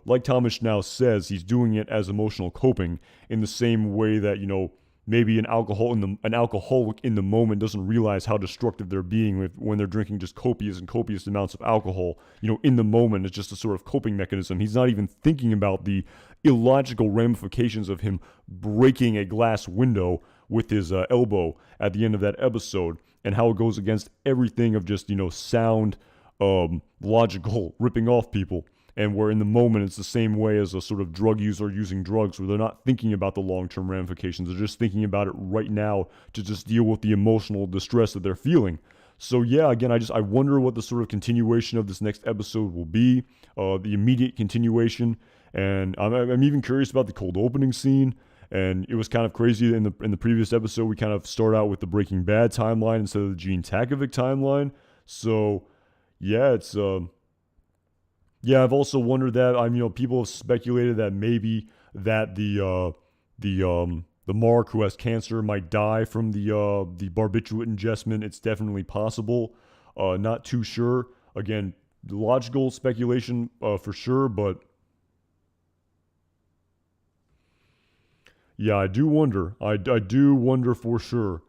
like Thomas now says, he's doing it as emotional coping in the same way that, maybe an alcoholic in the moment doesn't realize how destructive they're being when they're drinking just copious amounts of alcohol. In the moment, it's just a sort of coping mechanism. He's not even thinking about the illogical ramifications of him breaking a glass window with his elbow at the end of that episode, and how it goes against everything of just sound, logical ripping off people. And where in the moment it's the same way as a sort of drug user using drugs, where they're not thinking about the long-term ramifications. They're just thinking about it right now to just deal with the emotional distress that they're feeling. So yeah, again, I wonder what the sort of continuation of this next episode will be, the immediate continuation. And I'm even curious about the cold opening scene. And it was kind of crazy in the previous episode. We kind of start out with the Breaking Bad timeline instead of the Gene Takovic timeline. So yeah, it's yeah, I've also wondered that. People have speculated that maybe that the Mark who has cancer might die from the barbiturate ingestion. It's definitely possible. Not too sure. Again, logical speculation for sure, but Yeah, I do wonder. I do wonder for sure.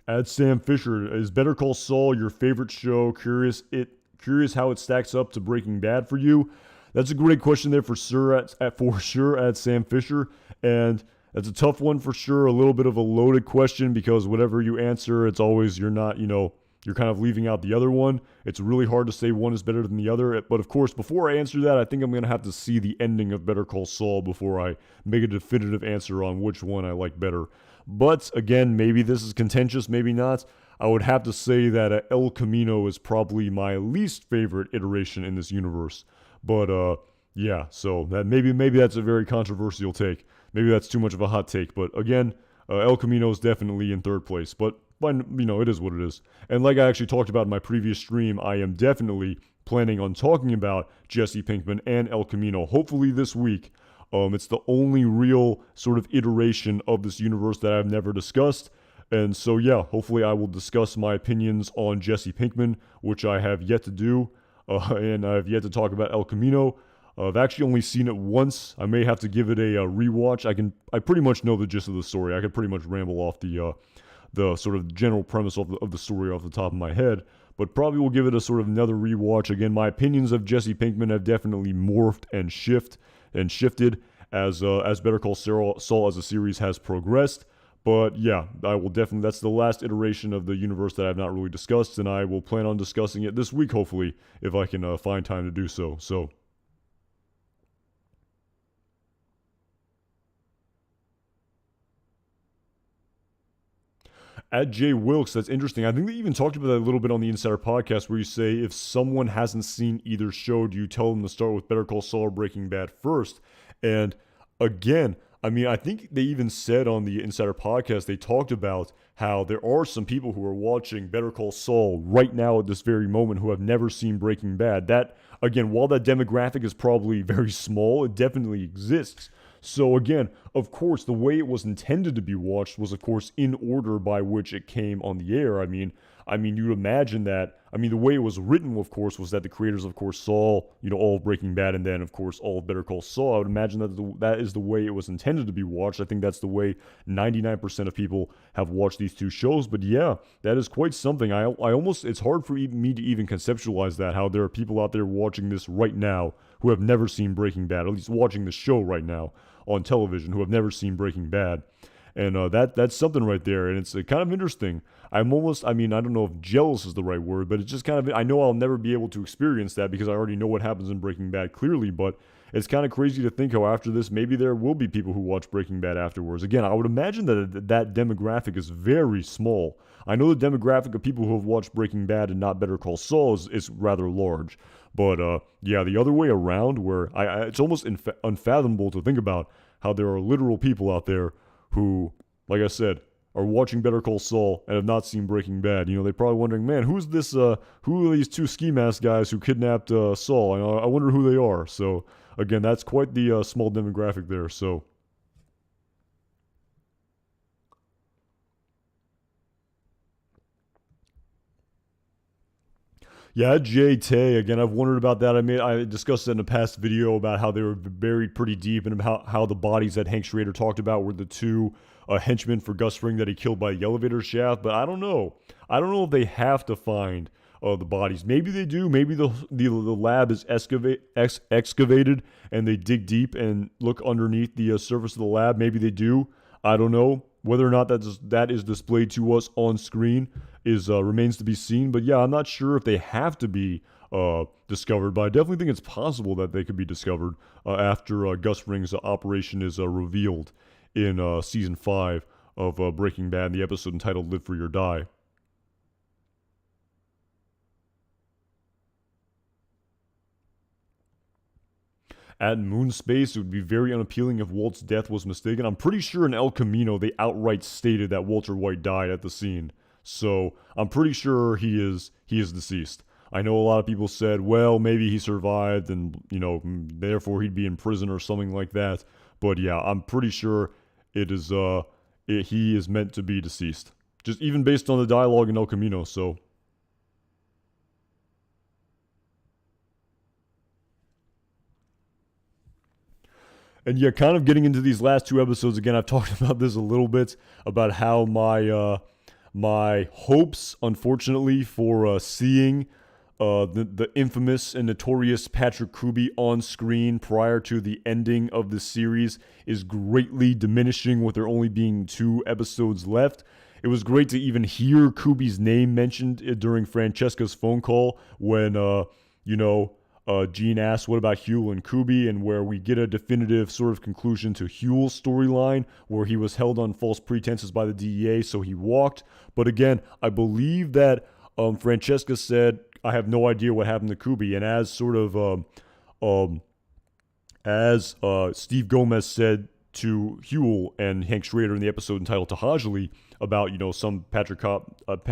Add Sam Fisher. Is Better Call Saul your favorite show? Curious how it stacks up to Breaking Bad for you. That's a great question there for sure. For sure at Sam Fisher, and that's a tough one for sure. A little bit of a loaded question because whatever you answer, it's always you're not you're kind of leaving out the other one. It's really hard to say one is better than the other. But of course, before I answer that, I think I'm going to have to see the ending of Better Call Saul before I make a definitive answer on which one I like better. But again, maybe this is contentious, maybe not. I would have to say that El Camino is probably my least favorite iteration in this universe. But yeah, so that maybe that's a very controversial take. Maybe that's too much of a hot take. But again, El Camino is definitely in third place. But it is what it is. And like I actually talked about in my previous stream, I am definitely planning on talking about Jesse Pinkman and El Camino. Hopefully this week. It's the only real sort of iteration of this universe that I've never discussed. And so, yeah, hopefully I will discuss my opinions on Jesse Pinkman, which I have yet to do. And I've yet to talk about El Camino. I've actually only seen it once. I may have to give it a rewatch. I pretty much know the gist of the story. I could pretty much ramble off the sort of general premise of the story off the top of my head. But probably will give it a sort of another rewatch. Again, my opinions of Jesse Pinkman have definitely morphed and shifted as Better Call Saul as a series has progressed. But yeah, I will definitely. That's the last iteration of the universe that I've not really discussed, and I will plan on discussing it this week, hopefully, if I can find time to do so. So. At Jay Wilkes, that's interesting. I think they even talked about that a little bit on the Insider podcast where you say if someone hasn't seen either show, do you tell them to start with Better Call Saul or Breaking Bad first? And again, I mean, I think they even said on the Insider podcast, they talked about how there are some people who are watching Better Call Saul right now at this very moment who have never seen Breaking Bad. That, again, while that demographic is probably very small, it definitely exists. So again, of course, the way it was intended to be watched was, of course, in order by which it came on the air. I mean, you'd imagine that. I mean, the way it was written, of course, was that the creators, of course, saw all of Breaking Bad, and then, of course, all of Better Call Saul. I would imagine that that is the way it was intended to be watched. I think that's the way 99% of people have watched these two shows. But yeah, that is quite something. I almost it's hard for me to even conceptualize that how there are people out there watching this right now who have never seen Breaking Bad, at least watching the show right now on television, who have never seen Breaking Bad. And that's something right there. And it's kind of interesting. I don't know if jealous is the right word, but it's just kind of, I know I'll never be able to experience that because I already know what happens in Breaking Bad clearly, but it's kind of crazy to think how after this, maybe there will be people who watch Breaking Bad afterwards. Again, I would imagine that demographic is very small. I know the demographic of people who have watched Breaking Bad and not Better Call Saul is rather large. But yeah, the other way around, where it's almost unfathomable to think about how there are literal people out there who, like I said, are watching Better Call Saul and have not seen Breaking Bad. They're probably wondering, man, who are these two ski mask guys who kidnapped Saul? And I wonder who they are. So again, that's quite the small demographic there. So. Yeah, Jay Tay. Again, I've wondered about that. I discussed it in a past video about how they were buried pretty deep and about how the bodies that Hank Schrader talked about were the two henchmen for Gus Fring that he killed by the elevator shaft. But I don't know. I don't know if they have to find the bodies. Maybe they do. Maybe the lab is excavated and they dig deep and look underneath the surface of the lab. Maybe they do. I don't know. Whether or not that is displayed to us on screen is remains to be seen. But yeah, I'm not sure if they have to be discovered, but I definitely think it's possible that they could be discovered after Gus Fring's operation is revealed in season 5 of Breaking Bad, the episode entitled "Live Free or Die." At Moonspace, it would be very unappealing if Walt's death was mistaken. I'm pretty sure in El Camino they outright stated that Walter White died at the scene. So I'm pretty sure he is deceased. I know a lot of people said, well, maybe he survived and, therefore he'd be in prison or something like that. But yeah, I'm pretty sure he is meant to be deceased. Just even based on the dialogue in El Camino, so. And yeah, kind of getting into these last two episodes again, I've talked about this a little bit about how my hopes, unfortunately, for seeing the infamous and notorious Patrick Kuby on screen prior to the ending of the series is greatly diminishing with there only being 2 episodes left. It was great to even hear Kuby's name mentioned during Francesca's phone call when, Gene asked, what about Huel and Kuby, and where we get a definitive sort of conclusion to Huel's storyline, where he was held on false pretenses by the DEA, so he walked. But again, I believe that Francesca said, I have no idea what happened to Kuby, and as sort of, as Steve Gomez said to Huel and Hank Schrader in the episode entitled Tahajali about, some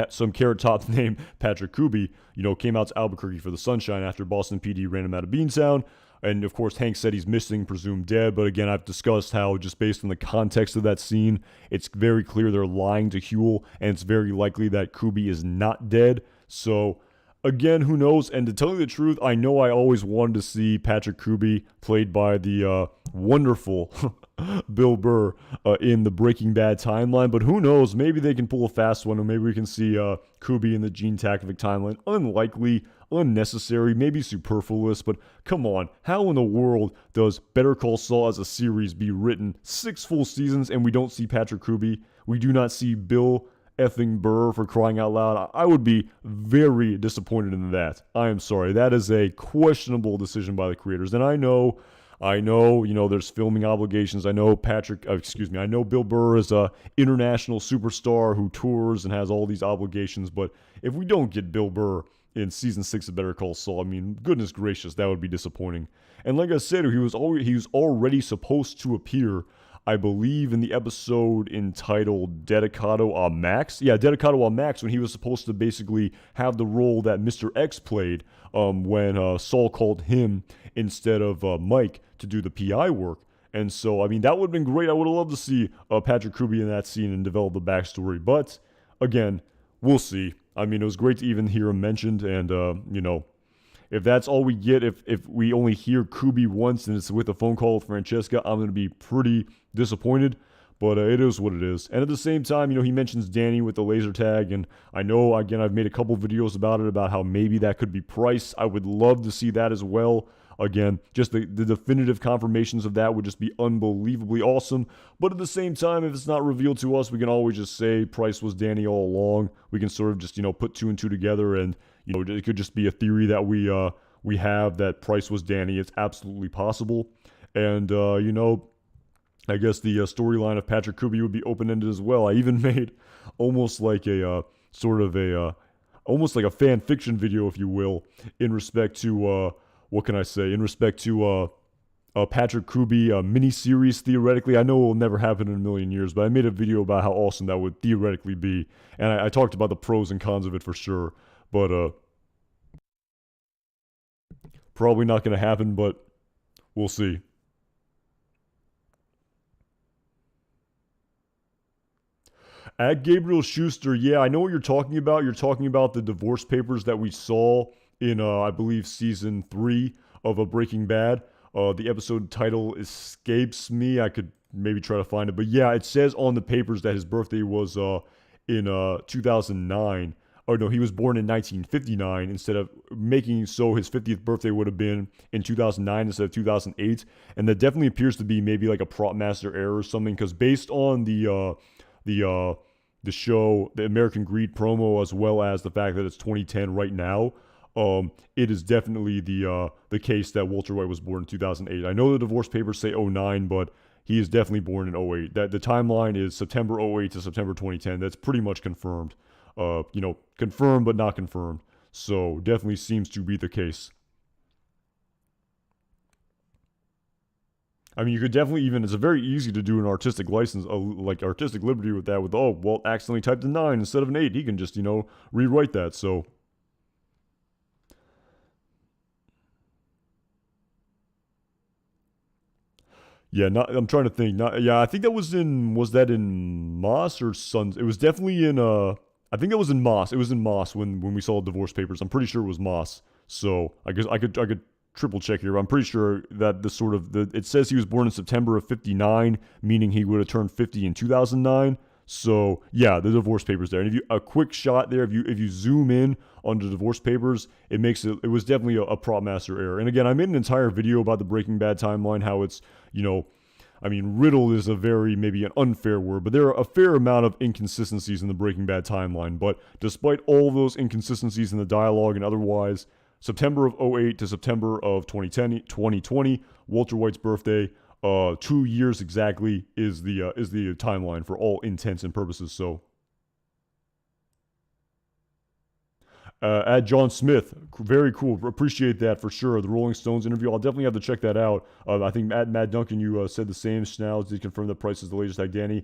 some carrot top named Patrick Kuby, came out to Albuquerque for the sunshine after Boston PD ran him out of Beantown. And of course, Hank said he's missing, presumed dead. But again, I've discussed how just based on the context of that scene, it's very clear they're lying to Huel, and it's very likely that Kuby is not dead. So again, who knows? And to tell you the truth, I know I always wanted to see Patrick Kuby, played by the wonderful Bill Burr, in the Breaking Bad timeline. But who knows? Maybe they can pull a fast one, or maybe we can see Kuby in the Gene Takovic timeline. Unlikely, unnecessary, maybe superfluous. But come on, how in the world does Better Call Saul as a series be written 6 full seasons and we don't see Patrick Kuby? We do not see Bill effing Burr, for crying out loud. I would be very disappointed in that. I am sorry. That is a questionable decision by the creators. And I know, there's filming obligations. I know I know Bill Burr is a international superstar who tours and has all these obligations. But if we don't get Bill Burr in season 6 of Better Call Saul, I mean, goodness gracious, that would be disappointing. And like I said, he was already supposed to appear, I believe, in the episode entitled Dedicado a Max. Yeah, Dedicado a Max, when he was supposed to basically have the role that Mr. X played when Saul called him instead of Mike to do the PI work. And so, I mean, that would have been great. I would have loved to see Patrick Kuby in that scene and develop the backstory. But, again, we'll see. I mean, it was great to even hear him mentioned, and, if that's all we get, if we only hear Kuby once and it's with a phone call with Francesca, I'm going to be pretty disappointed, but it is what it is. And at the same time, he mentions Danny with the laser tag, and I know, again, I've made a couple videos about it, about how maybe that could be Price. I would love to see that as well. Again, just the definitive confirmations of that would just be unbelievably awesome. But at the same time, if it's not revealed to us, we can always just say Price was Danny all along. We can sort of just, put 2 and 2 together, and, it could just be a theory that we have that Price was Danny. It's absolutely possible. And, I guess the storyline of Patrick Kuby would be open-ended as well. I even made almost like a almost like a fan fiction video, if you will, in respect to what can I say? In respect to Patrick Kuby mini-series, theoretically. I know it will never happen in a million years, but I made a video about how awesome that would theoretically be. And I talked about the pros and cons of it for sure. But probably not going to happen, but we'll see. At Gabriel Schuster, yeah, I know what you're talking about. You're talking about the divorce papers that we saw in, I believe, season 3 of Breaking Bad. The episode title escapes me. I could maybe try to find it. But yeah, it says on the papers that his birthday was in 2009. Oh, no, he was born in 1959 instead of making so his 50th birthday would have been in 2009 instead of 2008. And that definitely appears to be maybe like a prop master error or something, because based on the show, the American Greed promo, as well as the fact that it's 2010 right now, it is definitely the case that Walter White was born in 2008. I know the divorce papers say 09, but he is definitely born in 08. That the timeline is September 08 to September 2010. That's pretty much confirmed. Confirmed but not confirmed. So definitely seems to be the case. I mean, you could definitely even, it's very easy to do an artistic license, like artistic liberty with that, with, Walt accidentally typed a 9 instead of an 8. He can just, rewrite that, so. Yeah, I'm trying to think. I think that was that in Moss or Sons? It was definitely in, I think that was in Moss. It was in Moss when we saw the divorce papers. I'm pretty sure it was Moss. So, I guess I could triple check here. I'm pretty sure that it says he was born in September of 59, meaning he would have turned 50 in 2009. So yeah, the divorce papers there. And if you a quick shot there, if you zoom in on the divorce papers, it was definitely a prop master error. And again, I made an entire video about the Breaking Bad timeline, how it's, I mean, riddled is maybe an unfair word, but there are a fair amount of inconsistencies in the Breaking Bad timeline. But despite all those inconsistencies in the dialogue and otherwise, September of 08 to September of 2020, Walter White's birthday, 2 years exactly is the timeline for all intents and purposes. So, at John Smith, very cool. Appreciate that for sure. The Rolling Stones interview, I'll definitely have to check that out. I think at Matt Duncan, you said the same. Schnauz did confirm the price is the latest tag. Danny,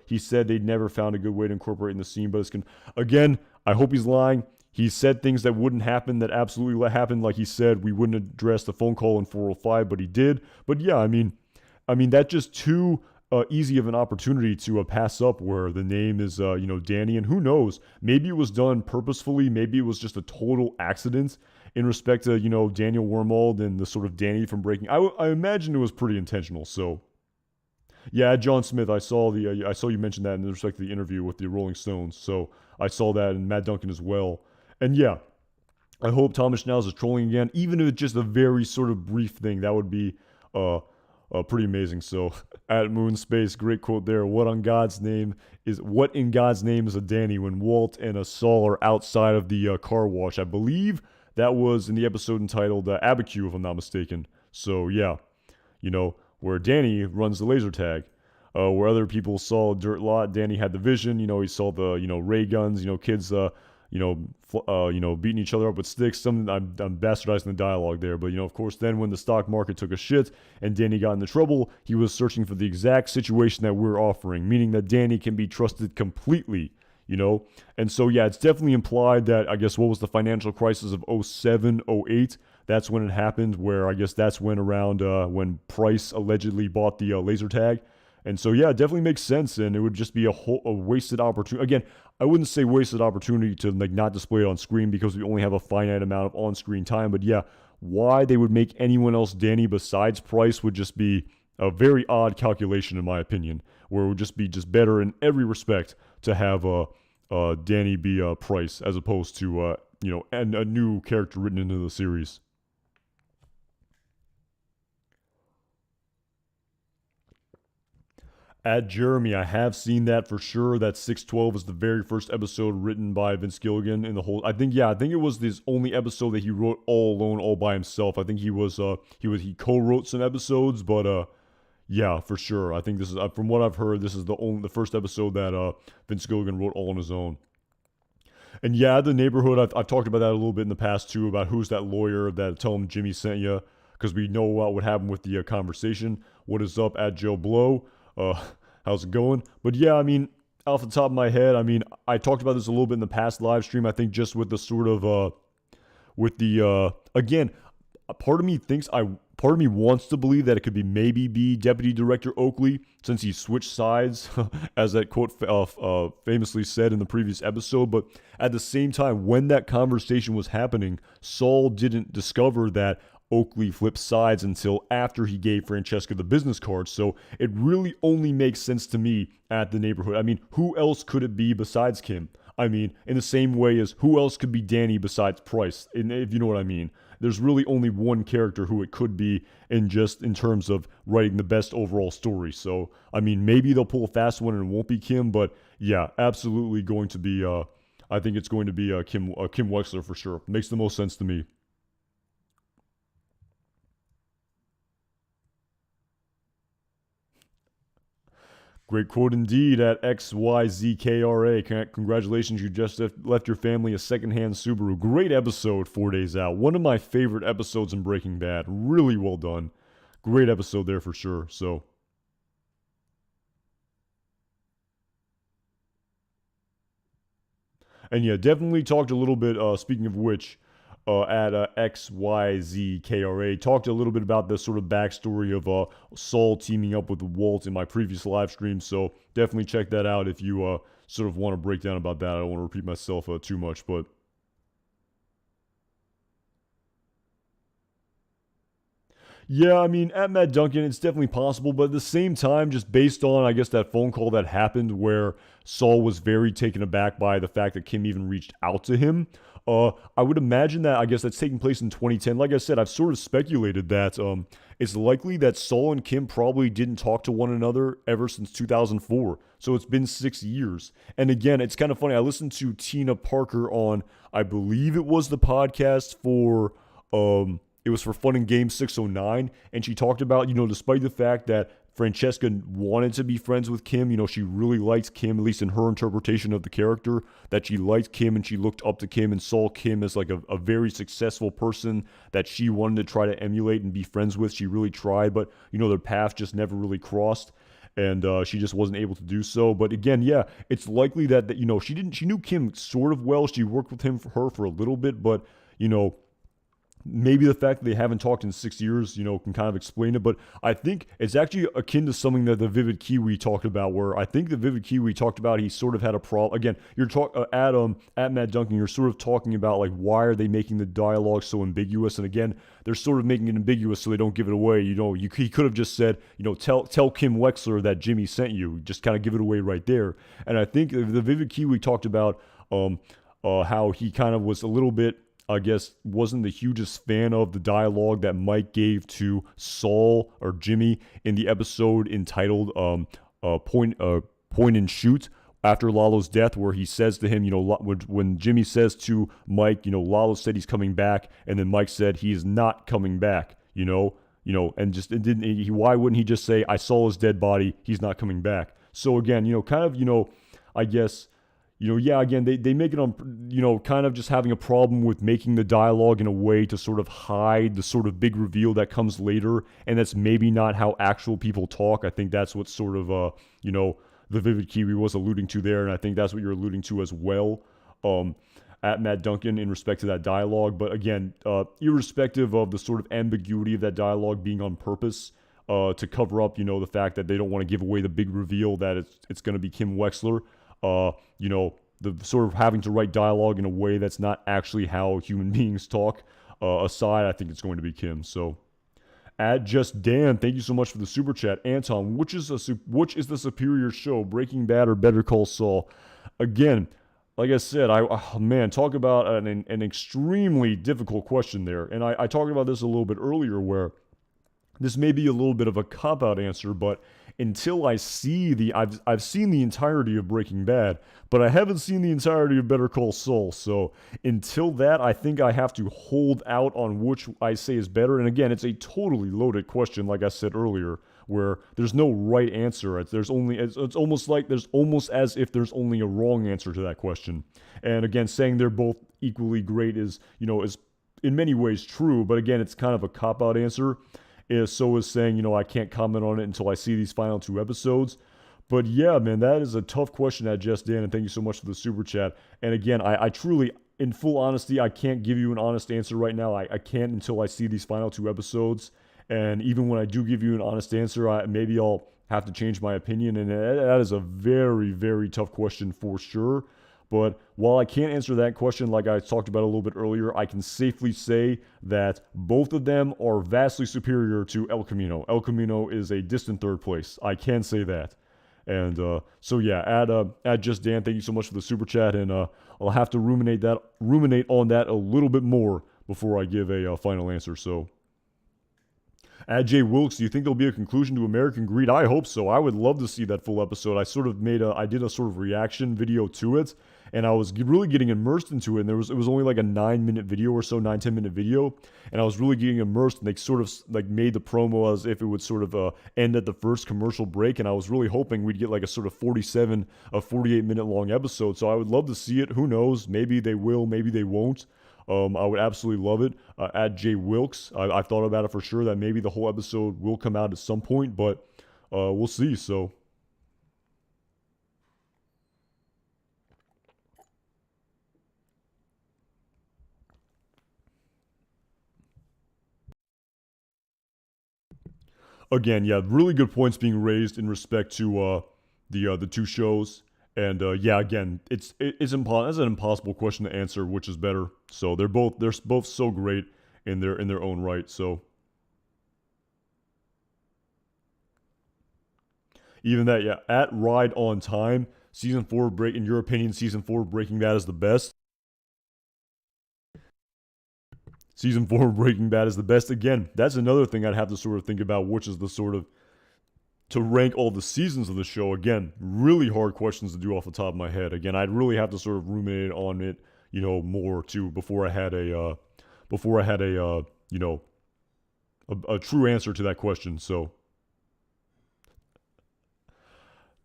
he said they'd never found a good way to incorporate in the scene, but again, I hope he's lying. He said things that wouldn't happen that absolutely happened. Like he said, we wouldn't address the phone call in 405, but he did. But yeah, I mean, that's just too easy of an opportunity to pass up where the name is, Danny. And who knows? Maybe it was done purposefully. Maybe it was just a total accident in respect to, Daniel Wormald and the sort of Danny from Breaking. I imagine it was pretty intentional. So, yeah, John Smith, I saw you mention that in respect to the interview with the Rolling Stones. So I saw that, and Matt Duncan as well. And yeah, I hope Thomas Schnauz is trolling again, even if it's just a very sort of brief thing. That would be pretty amazing. So at Moonspace, great quote there. What in God's name is a Danny when Walt and a Saul are outside of the car wash? I believe that was in the episode entitled Abiquiu, if I'm not mistaken. So yeah, where Danny runs the laser tag. Where other people saw a dirt lot, Danny had the vision. He saw the ray guns. Kids beating each other up with sticks. I'm bastardizing the dialogue there, but of course, then when the stock market took a shit and Danny got into trouble, he was searching for the exact situation that we're offering, meaning that Danny can be trusted completely, And so yeah, it's definitely implied that, I guess, what was the financial crisis of 07, 08? That's when it happened, where I guess that's when when Price allegedly bought the laser tag. And so, yeah, it definitely makes sense, and it would just be a wasted opportunity. Again, I wouldn't say wasted opportunity to not display it on screen because we only have a finite amount of on-screen time. But yeah, why they would make anyone else Danny besides Price would just be a very odd calculation, in my opinion, where it would just be better in every respect to have Danny be Price as opposed to and a new character written into the series. At Jeremy, I have seen that for sure. That 612 is the very first episode written by Vince Gilligan in the whole. I think it was this only episode that he wrote all alone, all by himself. I think he co-wrote some episodes, but yeah, for sure. I think this is from what I've heard, this is the first episode that Vince Gilligan wrote all on his own. And yeah, the neighborhood, I've talked about that a little bit in the past too, about who's that lawyer that tell him Jimmy sent you, because we know what happened with the conversation. What is up at Joe Blow? How's it going? But yeah, I mean, off the top of my head, I mean, I talked about this a little bit in the past live stream. I think just with the sort of, again, part of me wants to believe that it could maybe be Deputy Director Oakley, since he switched sides, as that quote famously said in the previous episode. But at the same time, when that conversation was happening, Saul didn't discover that Oakley flipped sides until after he gave Francesca the business card. So it really only makes sense to me at the neighborhood. I mean, who else could it be besides Kim? I mean, in the same way as who else could be Danny besides Price, if you know what I mean. There's really only one character who it could be in terms of writing the best overall story. So, I mean, maybe they'll pull a fast one and it won't be Kim, but yeah, absolutely going to be, I think it's going to be Kim Wexler for sure. Makes the most sense to me. Great quote indeed at XYZKRA. Congratulations, you just left your family a secondhand Subaru. Great episode, 4 days out. One of my favorite episodes in Breaking Bad. Really well done. Great episode there for sure. So, and yeah, definitely talked a little bit, speaking of which, at XYZKRA. Talked a little bit about the sort of backstory of Saul teaming up with Walt in my previous live stream, so definitely check that out if you sort of want to break down about that. I don't want to repeat myself too much, but Yeah, I mean, at Matt Duncan, it's definitely possible, but at the same time, just based on, I guess, that phone call that happened where Saul was very taken aback by the fact that Kim even reached out to him, I would imagine that, I guess, that's taking place in 2010. Like I said, I've sort of speculated that it's likely that Saul and Kim probably didn't talk to one another ever since 2004. So it's been 6 years. And again, it's kind of funny. I listened to Tina Parker on, I believe it was the podcast for. It was for Fun and Game 609, and she talked about, despite the fact that Francesca wanted to be friends with Kim, she really liked Kim, at least in her interpretation of the character, that she liked Kim and she looked up to Kim and saw Kim as like a very successful person that she wanted to try to emulate and be friends with. She really tried, but, their paths just never really crossed. And she just wasn't able to do so. But again, yeah, it's likely that she knew Kim sort of well. She worked with her for a little bit, but maybe the fact that they haven't talked in 6 years, can kind of explain it. But I think it's actually akin to something that the Vivid Kiwi talked about, where I think the Vivid Kiwi talked about he sort of had a problem. Again, you're at Matt Duncan, you're sort of talking about like why are they making the dialogue so ambiguous? And again, they're sort of making it ambiguous so they don't give it away. He could have just said, tell Kim Wexler that Jimmy sent you. Just kind of give it away right there. And I think the Vivid Kiwi talked about how he kind of was a little bit, I guess, wasn't the hugest fan of the dialogue that Mike gave to Saul or Jimmy in the episode entitled Point and Shoot after Lalo's death, where he says to him, when Jimmy says to Mike, Lalo said he's coming back, and then Mike said he is not coming back, and just why wouldn't he just say, I saw his dead body, he's not coming back? So again, I guess. Again, they make it on, kind of just having a problem with making the dialogue in a way to sort of hide the sort of big reveal that comes later, and that's maybe not how actual people talk. I think that's what sort of, the Vivid Kiwi was alluding to there, and I think that's what you're alluding to as well, at Matt Duncan in respect to that dialogue. But again, irrespective of the sort of ambiguity of that dialogue being on purpose, to cover up, the fact that they don't want to give away the big reveal that it's going to be Kim Wexler. The sort of having to write dialogue in a way that's not actually how human beings talk, aside, I think it's going to be Kim. So, at Just Dan, thank you so much for the super chat. Anton, which is the superior show, Breaking Bad or Better Call Saul? Again, like I said, talk about an extremely difficult question there. And I talked about this a little bit earlier, where this may be a little bit of a cop-out answer, but until I see I've seen the entirety of Breaking Bad, but I haven't seen the entirety of Better Call Saul. So until that, I think I have to hold out on which I say is better. And again, it's a totally loaded question, like I said earlier, where there's no right answer. It's almost as if there's only a wrong answer to that question. And again, saying they're both equally great is in many ways true, but again, it's kind of a cop-out answer. So is saying, I can't comment on it until I see these final 2 episodes. But yeah, man, that is a tough question at Just Dan, and thank you so much for the super chat. And again, I truly, in full honesty, I can't give you an honest answer right now. I can't until I see these final 2 episodes. And even when I do give you an honest answer, maybe I'll have to change my opinion. And that is a very, very tough question for sure. But while I can't answer that question like I talked about a little bit earlier, I can safely say that both of them are vastly superior to El Camino. El Camino is a distant third place. I can say that. And so yeah, at Just Dan, thank you so much for the super chat, and I'll have to ruminate on that a little bit more before I give a final answer. So, at Jay Wilkes, do you think there'll be a conclusion to American Greed? I hope so. I would love to see that full episode. I did a sort of reaction video to it, and I was really getting immersed into it. And it was only like a 9-minute video or so, 9-10-minute video, and I was really getting immersed. And they sort of like made the promo as if it would sort of end at the first commercial break. And I was really hoping we'd get like a sort of 48-minute long episode. So I would love to see it. Who knows? Maybe they will. Maybe they won't. I would absolutely love it. At Jay Wilkes, I've thought about it for sure that maybe the whole episode will come out at some point, but we'll see. So. Again, yeah, really good points being raised in respect to the 2 shows. And yeah, again, it's an impossible question to answer which is better. So they're both so great in their own right. So even that, yeah, at Ride on Time, season 4 in your opinion, season 4 Breaking Bad is the best. Season 4 Breaking Bad is the best. Again, that's another thing I'd have to sort of think about, which is the sort of to rank all the seasons of the show. Again, really hard questions to do off the top of my head. Again, I'd really have to sort of ruminate on it, more too before I had a a true answer to that question. So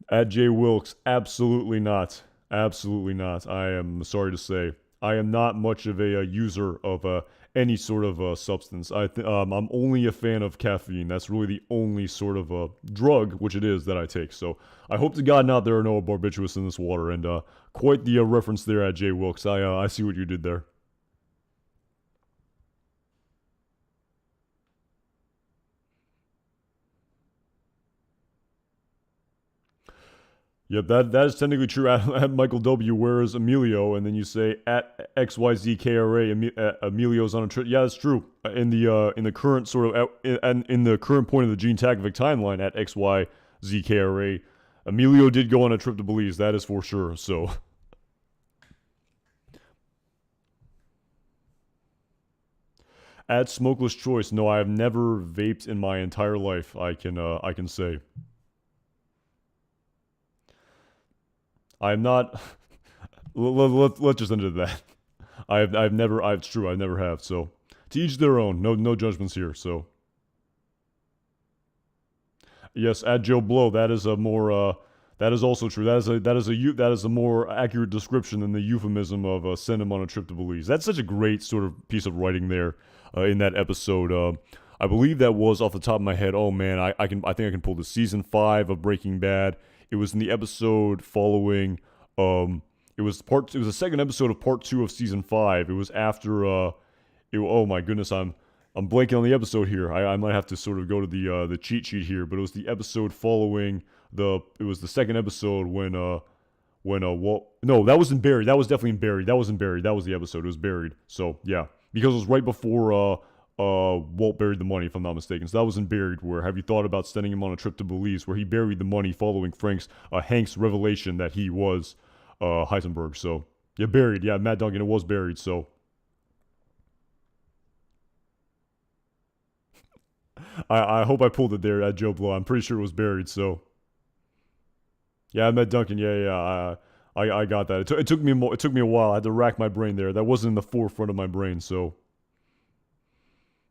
at Jay Wilkes, absolutely not. Absolutely not. I am sorry to say. I am not much of a user of any sort of substance. I'm only a fan of caffeine. That's really the only sort of drug, which it is, that I take. So I hope to God not there are no barbiturates in this water. And quite the reference there at Jay Wilkes. I see what you did there. Yep, that is technically true. At Michael W, where is Emilio? And then you say at XYZKRA, Emilio's on a trip. Yeah, that's true. In the current sort of in the current point of the Gene Takovic timeline at XYZKRA, Emilio did go on a trip to Belize. That is for sure. So. At Smokeless Choice, no, I have never vaped in my entire life. I can say. I'm not. Let's just end it at that. I've never. It's true. I never have. So, to each their own. No judgments here. So, yes, at Joe Blow, that is a more. That is also true. That is a more accurate description than the euphemism of send him on a trip to Belize. That's such a great sort of piece of writing there in that episode. I believe that was off the top of my head. Oh man, I think I can pull the season 5 of Breaking Bad. It was in the episode following. It was the second episode of part 2 of season 5. It was after. Oh my goodness, I'm blanking on the episode here. I might have to sort of go to the cheat sheet here, but it was the episode following It was the second episode when Walt. No, that wasn't Buried. That was definitely in Buried. That wasn't Buried. That was the episode. It was Buried. So yeah, because it was right before Walt buried the money, if I'm not mistaken. So that was in Buried. Where have you thought about sending him on a trip to Belize, where he buried the money following Hank's revelation that he was Heisenberg. So yeah, Buried. Yeah, Matt Duncan. It was Buried. So. I hope I pulled it there at Joe Blow. I'm pretty sure it was Buried. So. Yeah, I met Duncan. Yeah. I got that. It took me a while. I had to rack my brain there. That wasn't in the forefront of my brain. So.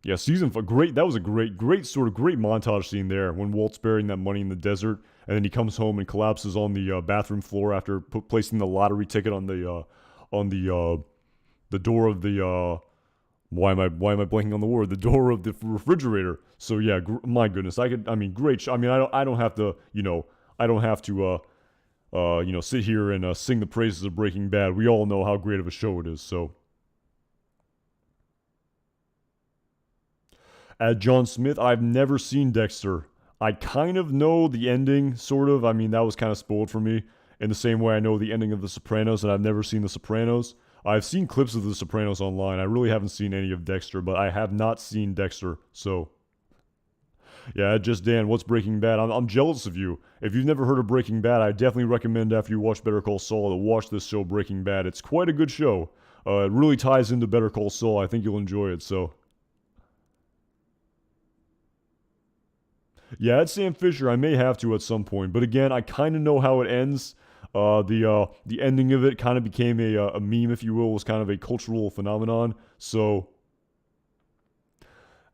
Yeah, season 5, great. That was a great montage scene there when Walt's burying that money in the desert, and then he comes home and collapses on the bathroom floor after placing the lottery ticket on the door of the. Why am I blanking on the word? The door of the refrigerator. So yeah, my goodness, great. I mean, I don't have to, sit here and sing the praises of Breaking Bad. We all know how great of a show it is. So. At John Smith, I've never seen Dexter. I kind of know the ending, sort of. I mean, that was kind of spoiled for me. In the same way I know the ending of The Sopranos, and I've never seen The Sopranos. I've seen clips of The Sopranos online. I really haven't seen any of Dexter, but I have not seen Dexter. So, yeah, just Dan, what's Breaking Bad? I'm jealous of you. If you've never heard of Breaking Bad, I definitely recommend after you watch Better Call Saul to watch this show, Breaking Bad. It's quite a good show. It really ties into Better Call Saul. I think you'll enjoy it. So. Yeah, at Sam Fisher, I may have to at some point, but again, I kind of know how it ends. The ending of it kind of became a meme, if you will, was kind of a cultural phenomenon. So,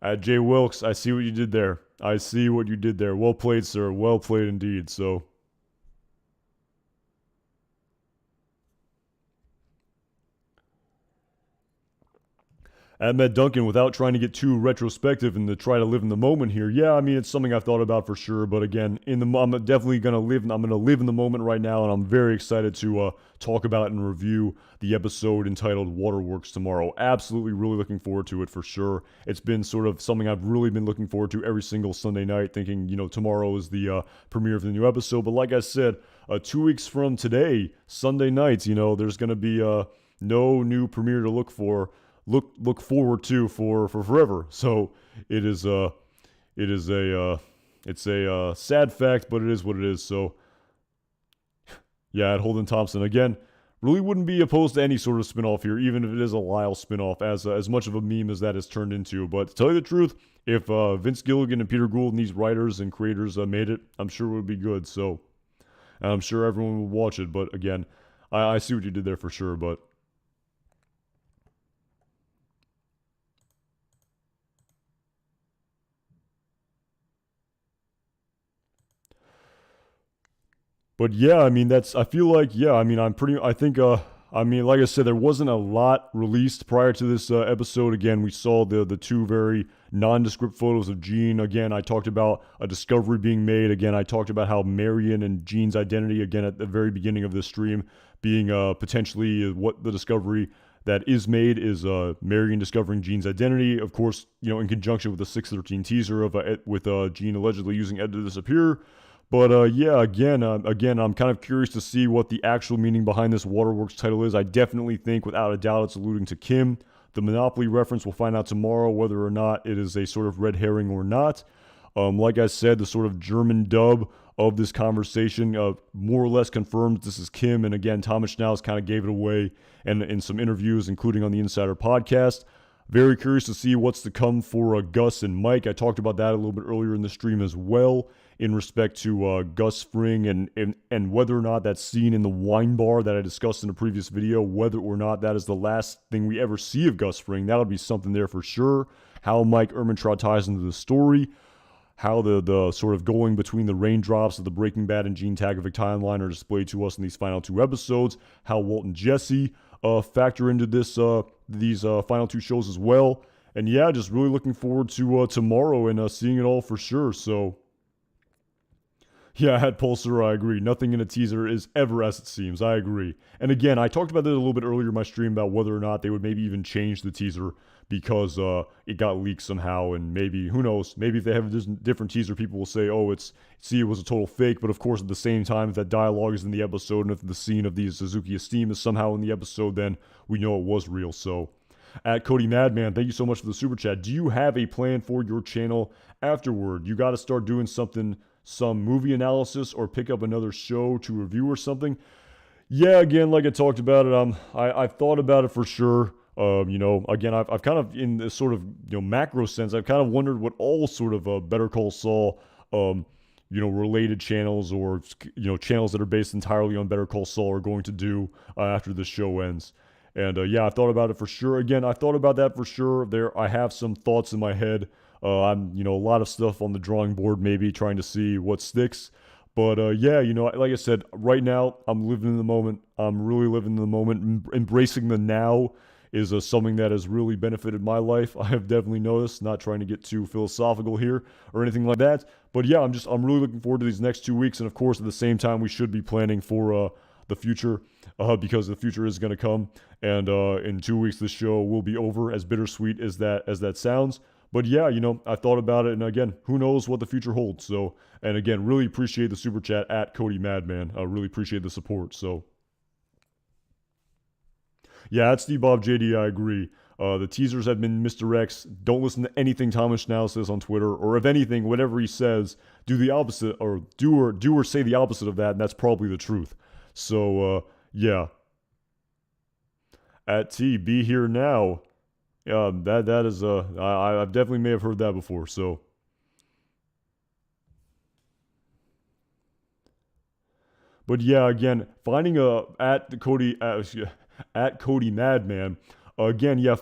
at Jay Wilkes, I see what you did there. I see what you did there. Well played, sir. Well played indeed. So. At Matt Duncan, without trying to get too retrospective and to try to live in the moment here, yeah, I mean, it's something I've thought about for sure. But again, I'm definitely gonna live. I'm gonna live in the moment right now, and I'm very excited to talk about and review the episode entitled "Waterworks" tomorrow. Absolutely, really looking forward to it for sure. It's been sort of something I've really been looking forward to every single Sunday night, thinking tomorrow is the premiere of the new episode. But like I said, 2 weeks from today, Sunday nights, there's gonna be no new premiere to look forward to for forever. So it is a it's a sad fact, but it is what it is. So, yeah, at Holden Thompson again. Really wouldn't be opposed to any sort of spinoff here, even if it is a Lyle spinoff, as much of a meme as that is turned into. But to tell you the truth, if Vince Gilligan and Peter Gould and these writers and creators made it, I'm sure it would be good. So I'm sure everyone would watch it. But again, I see what you did there for sure. But yeah, I mean I feel like yeah, I mean I mean like I said, there wasn't a lot released prior to this episode. Again, we saw the two very nondescript photos of Jean. Again, I talked about a discovery being made. Again, I talked about how Marion and Jean's identity, again at the very beginning of this stream, being potentially what the discovery that is made is Marion discovering Jean's identity. Of course, in conjunction with the 613 teaser of with Jean allegedly using Ed to disappear. But yeah, again, I'm kind of curious to see what the actual meaning behind this Waterworks title is. I definitely think, without a doubt, it's alluding to Kim. The Monopoly reference, we'll find out tomorrow whether or not it is a sort of red herring or not. Like I said, the sort of German dub of this conversation more or less confirmed this is Kim. And again, Thomas Schnauz kind of gave it away in some interviews, including on the Insider podcast. Very curious to see what's to come for Gus and Mike. I talked about that a little bit earlier in the stream as well, in respect to Gus Fring and whether or not that scene in the wine bar that I discussed in a previous video, whether or not that is the last thing we ever see of Gus Fring. That would be something there for sure. How Mike Ehrmantraut ties into the story, how the sort of going between the raindrops of the Breaking Bad and Gene Takovic timeline are displayed to us in these final two episodes, how Walt and Jesse factor into these final two shows as well. And yeah, just really looking forward to tomorrow and seeing it all for sure. So yeah, at Pulsar, I agree. Nothing in a teaser is ever as it seems. I agree. And again, I talked about this a little bit earlier in my stream about whether or not they would maybe even change the teaser because it got leaked somehow. And maybe, who knows, maybe if they have a different teaser, people will say, oh, it was a total fake. But of course, at the same time, if that dialogue is in the episode and if the scene of the Suzuki Esteem is somehow in the episode, then we know it was real. So at Cody Madman, thank you so much for the super chat. Do you have a plan for your channel afterward? You got to start doing some movie analysis or pick up another show to review or something. Yeah, again, like I talked about it, I've thought about it for sure. Again, I've kind of, in this sort of macro sense, I've kind of wondered what all sort of Better Call Saul related channels or channels that are based entirely on Better Call Saul are going to do after the show ends. And yeah, I've thought about it for sure. Again, I thought about that for sure. I have some thoughts in my head. I'm a lot of stuff on the drawing board, maybe trying to see what sticks. But yeah, like I said, right now I'm living in the moment. I'm really living in the moment. Embracing the now is something that has really benefited my life. I have definitely noticed. Not trying to get too philosophical here or anything like that. But yeah, I'm really looking forward to these next 2 weeks. And of course, at the same time, we should be planning for the future, because the future is going to come. And in 2 weeks, the show will be over. As bittersweet as that sounds. But yeah, I thought about it, and again, who knows what the future holds. So, and again, really appreciate the super chat at Cody Madman. I really appreciate the support. So, yeah, at Steve Bob JD, I agree. The teasers have been Mr. X. Don't listen to anything Thomas Schnauz says on Twitter, or if anything, whatever he says, do the opposite, or do or say the opposite of that, and that's probably the truth. So, yeah. At T, be here now. That is I definitely may have heard that before. So, but yeah, again, finding at Cody Madman. Again,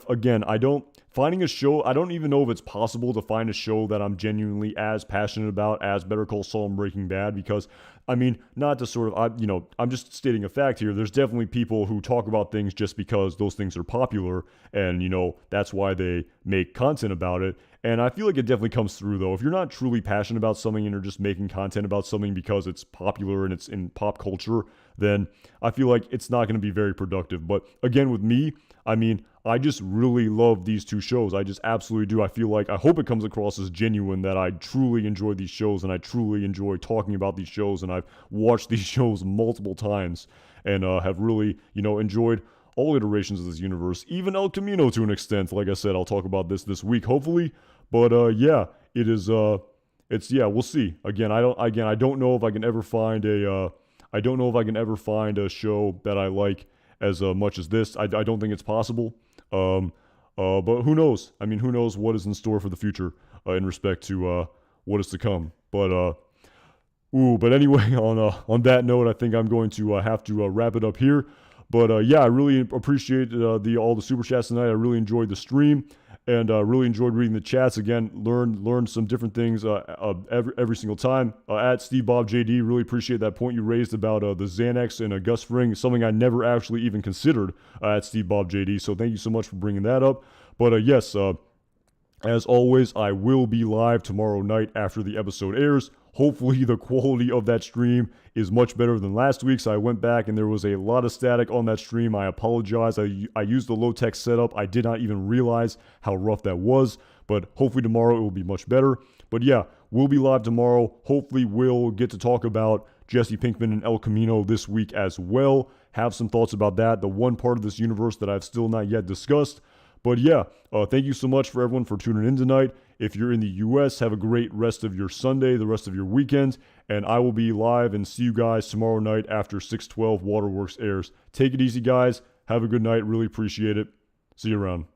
finding a show. I don't even know if it's possible to find a show that I'm genuinely as passionate about as Better Call Saul and Breaking Bad, because I mean, not to sort of, I'm just stating a fact here. There's definitely people who talk about things just because those things are popular, and that's why they make content about it. And I feel like it definitely comes through, though. If you're not truly passionate about something and you're just making content about something because it's popular and it's in pop culture, then I feel like it's not going to be very productive. But again, with me, I mean, I just really love these two shows. I just absolutely do. I hope it comes across as genuine that I truly enjoy these shows and I truly enjoy talking about these shows, and I've watched these shows multiple times and have really, enjoyed all iterations of this universe, even El Camino to an extent. Like I said, I'll talk about this week, hopefully. But yeah, it is we'll see. Again, I don't know if I can ever find a show that I like as much as this. I don't think it's possible. But who knows? I mean, who knows what is in store for the future in respect to what is to come. But anyway, on that note, I think I'm going to have to wrap it up here. But yeah, I really appreciate all the super chats tonight. I really enjoyed the stream and really enjoyed reading the chats. Again, learned some different things every single time. At Steve Bob JD, really appreciate that point you raised about the Xanax and Gus Fring, something I never actually even considered at Steve Bob JD. So thank you so much for bringing that up. But yes, as always, I will be live tomorrow night after the episode airs. Hopefully the quality of that stream is much better than last week's. I went back and there was a lot of static on that stream. I apologize. I used the low-tech setup. I did not even realize how rough that was. But hopefully tomorrow it will be much better. But yeah, we'll be live tomorrow. Hopefully we'll get to talk about Jesse Pinkman and El Camino this week as well. Have some thoughts about that. The one part of this universe that I've still not yet discussed. But yeah, thank you so much for everyone for tuning in tonight. If you're in the U.S., have a great rest of your Sunday, the rest of your weekend, and I will be live and see you guys tomorrow night after 6/12 Waterworks airs. Take it easy, guys. Have a good night. Really appreciate it. See you around.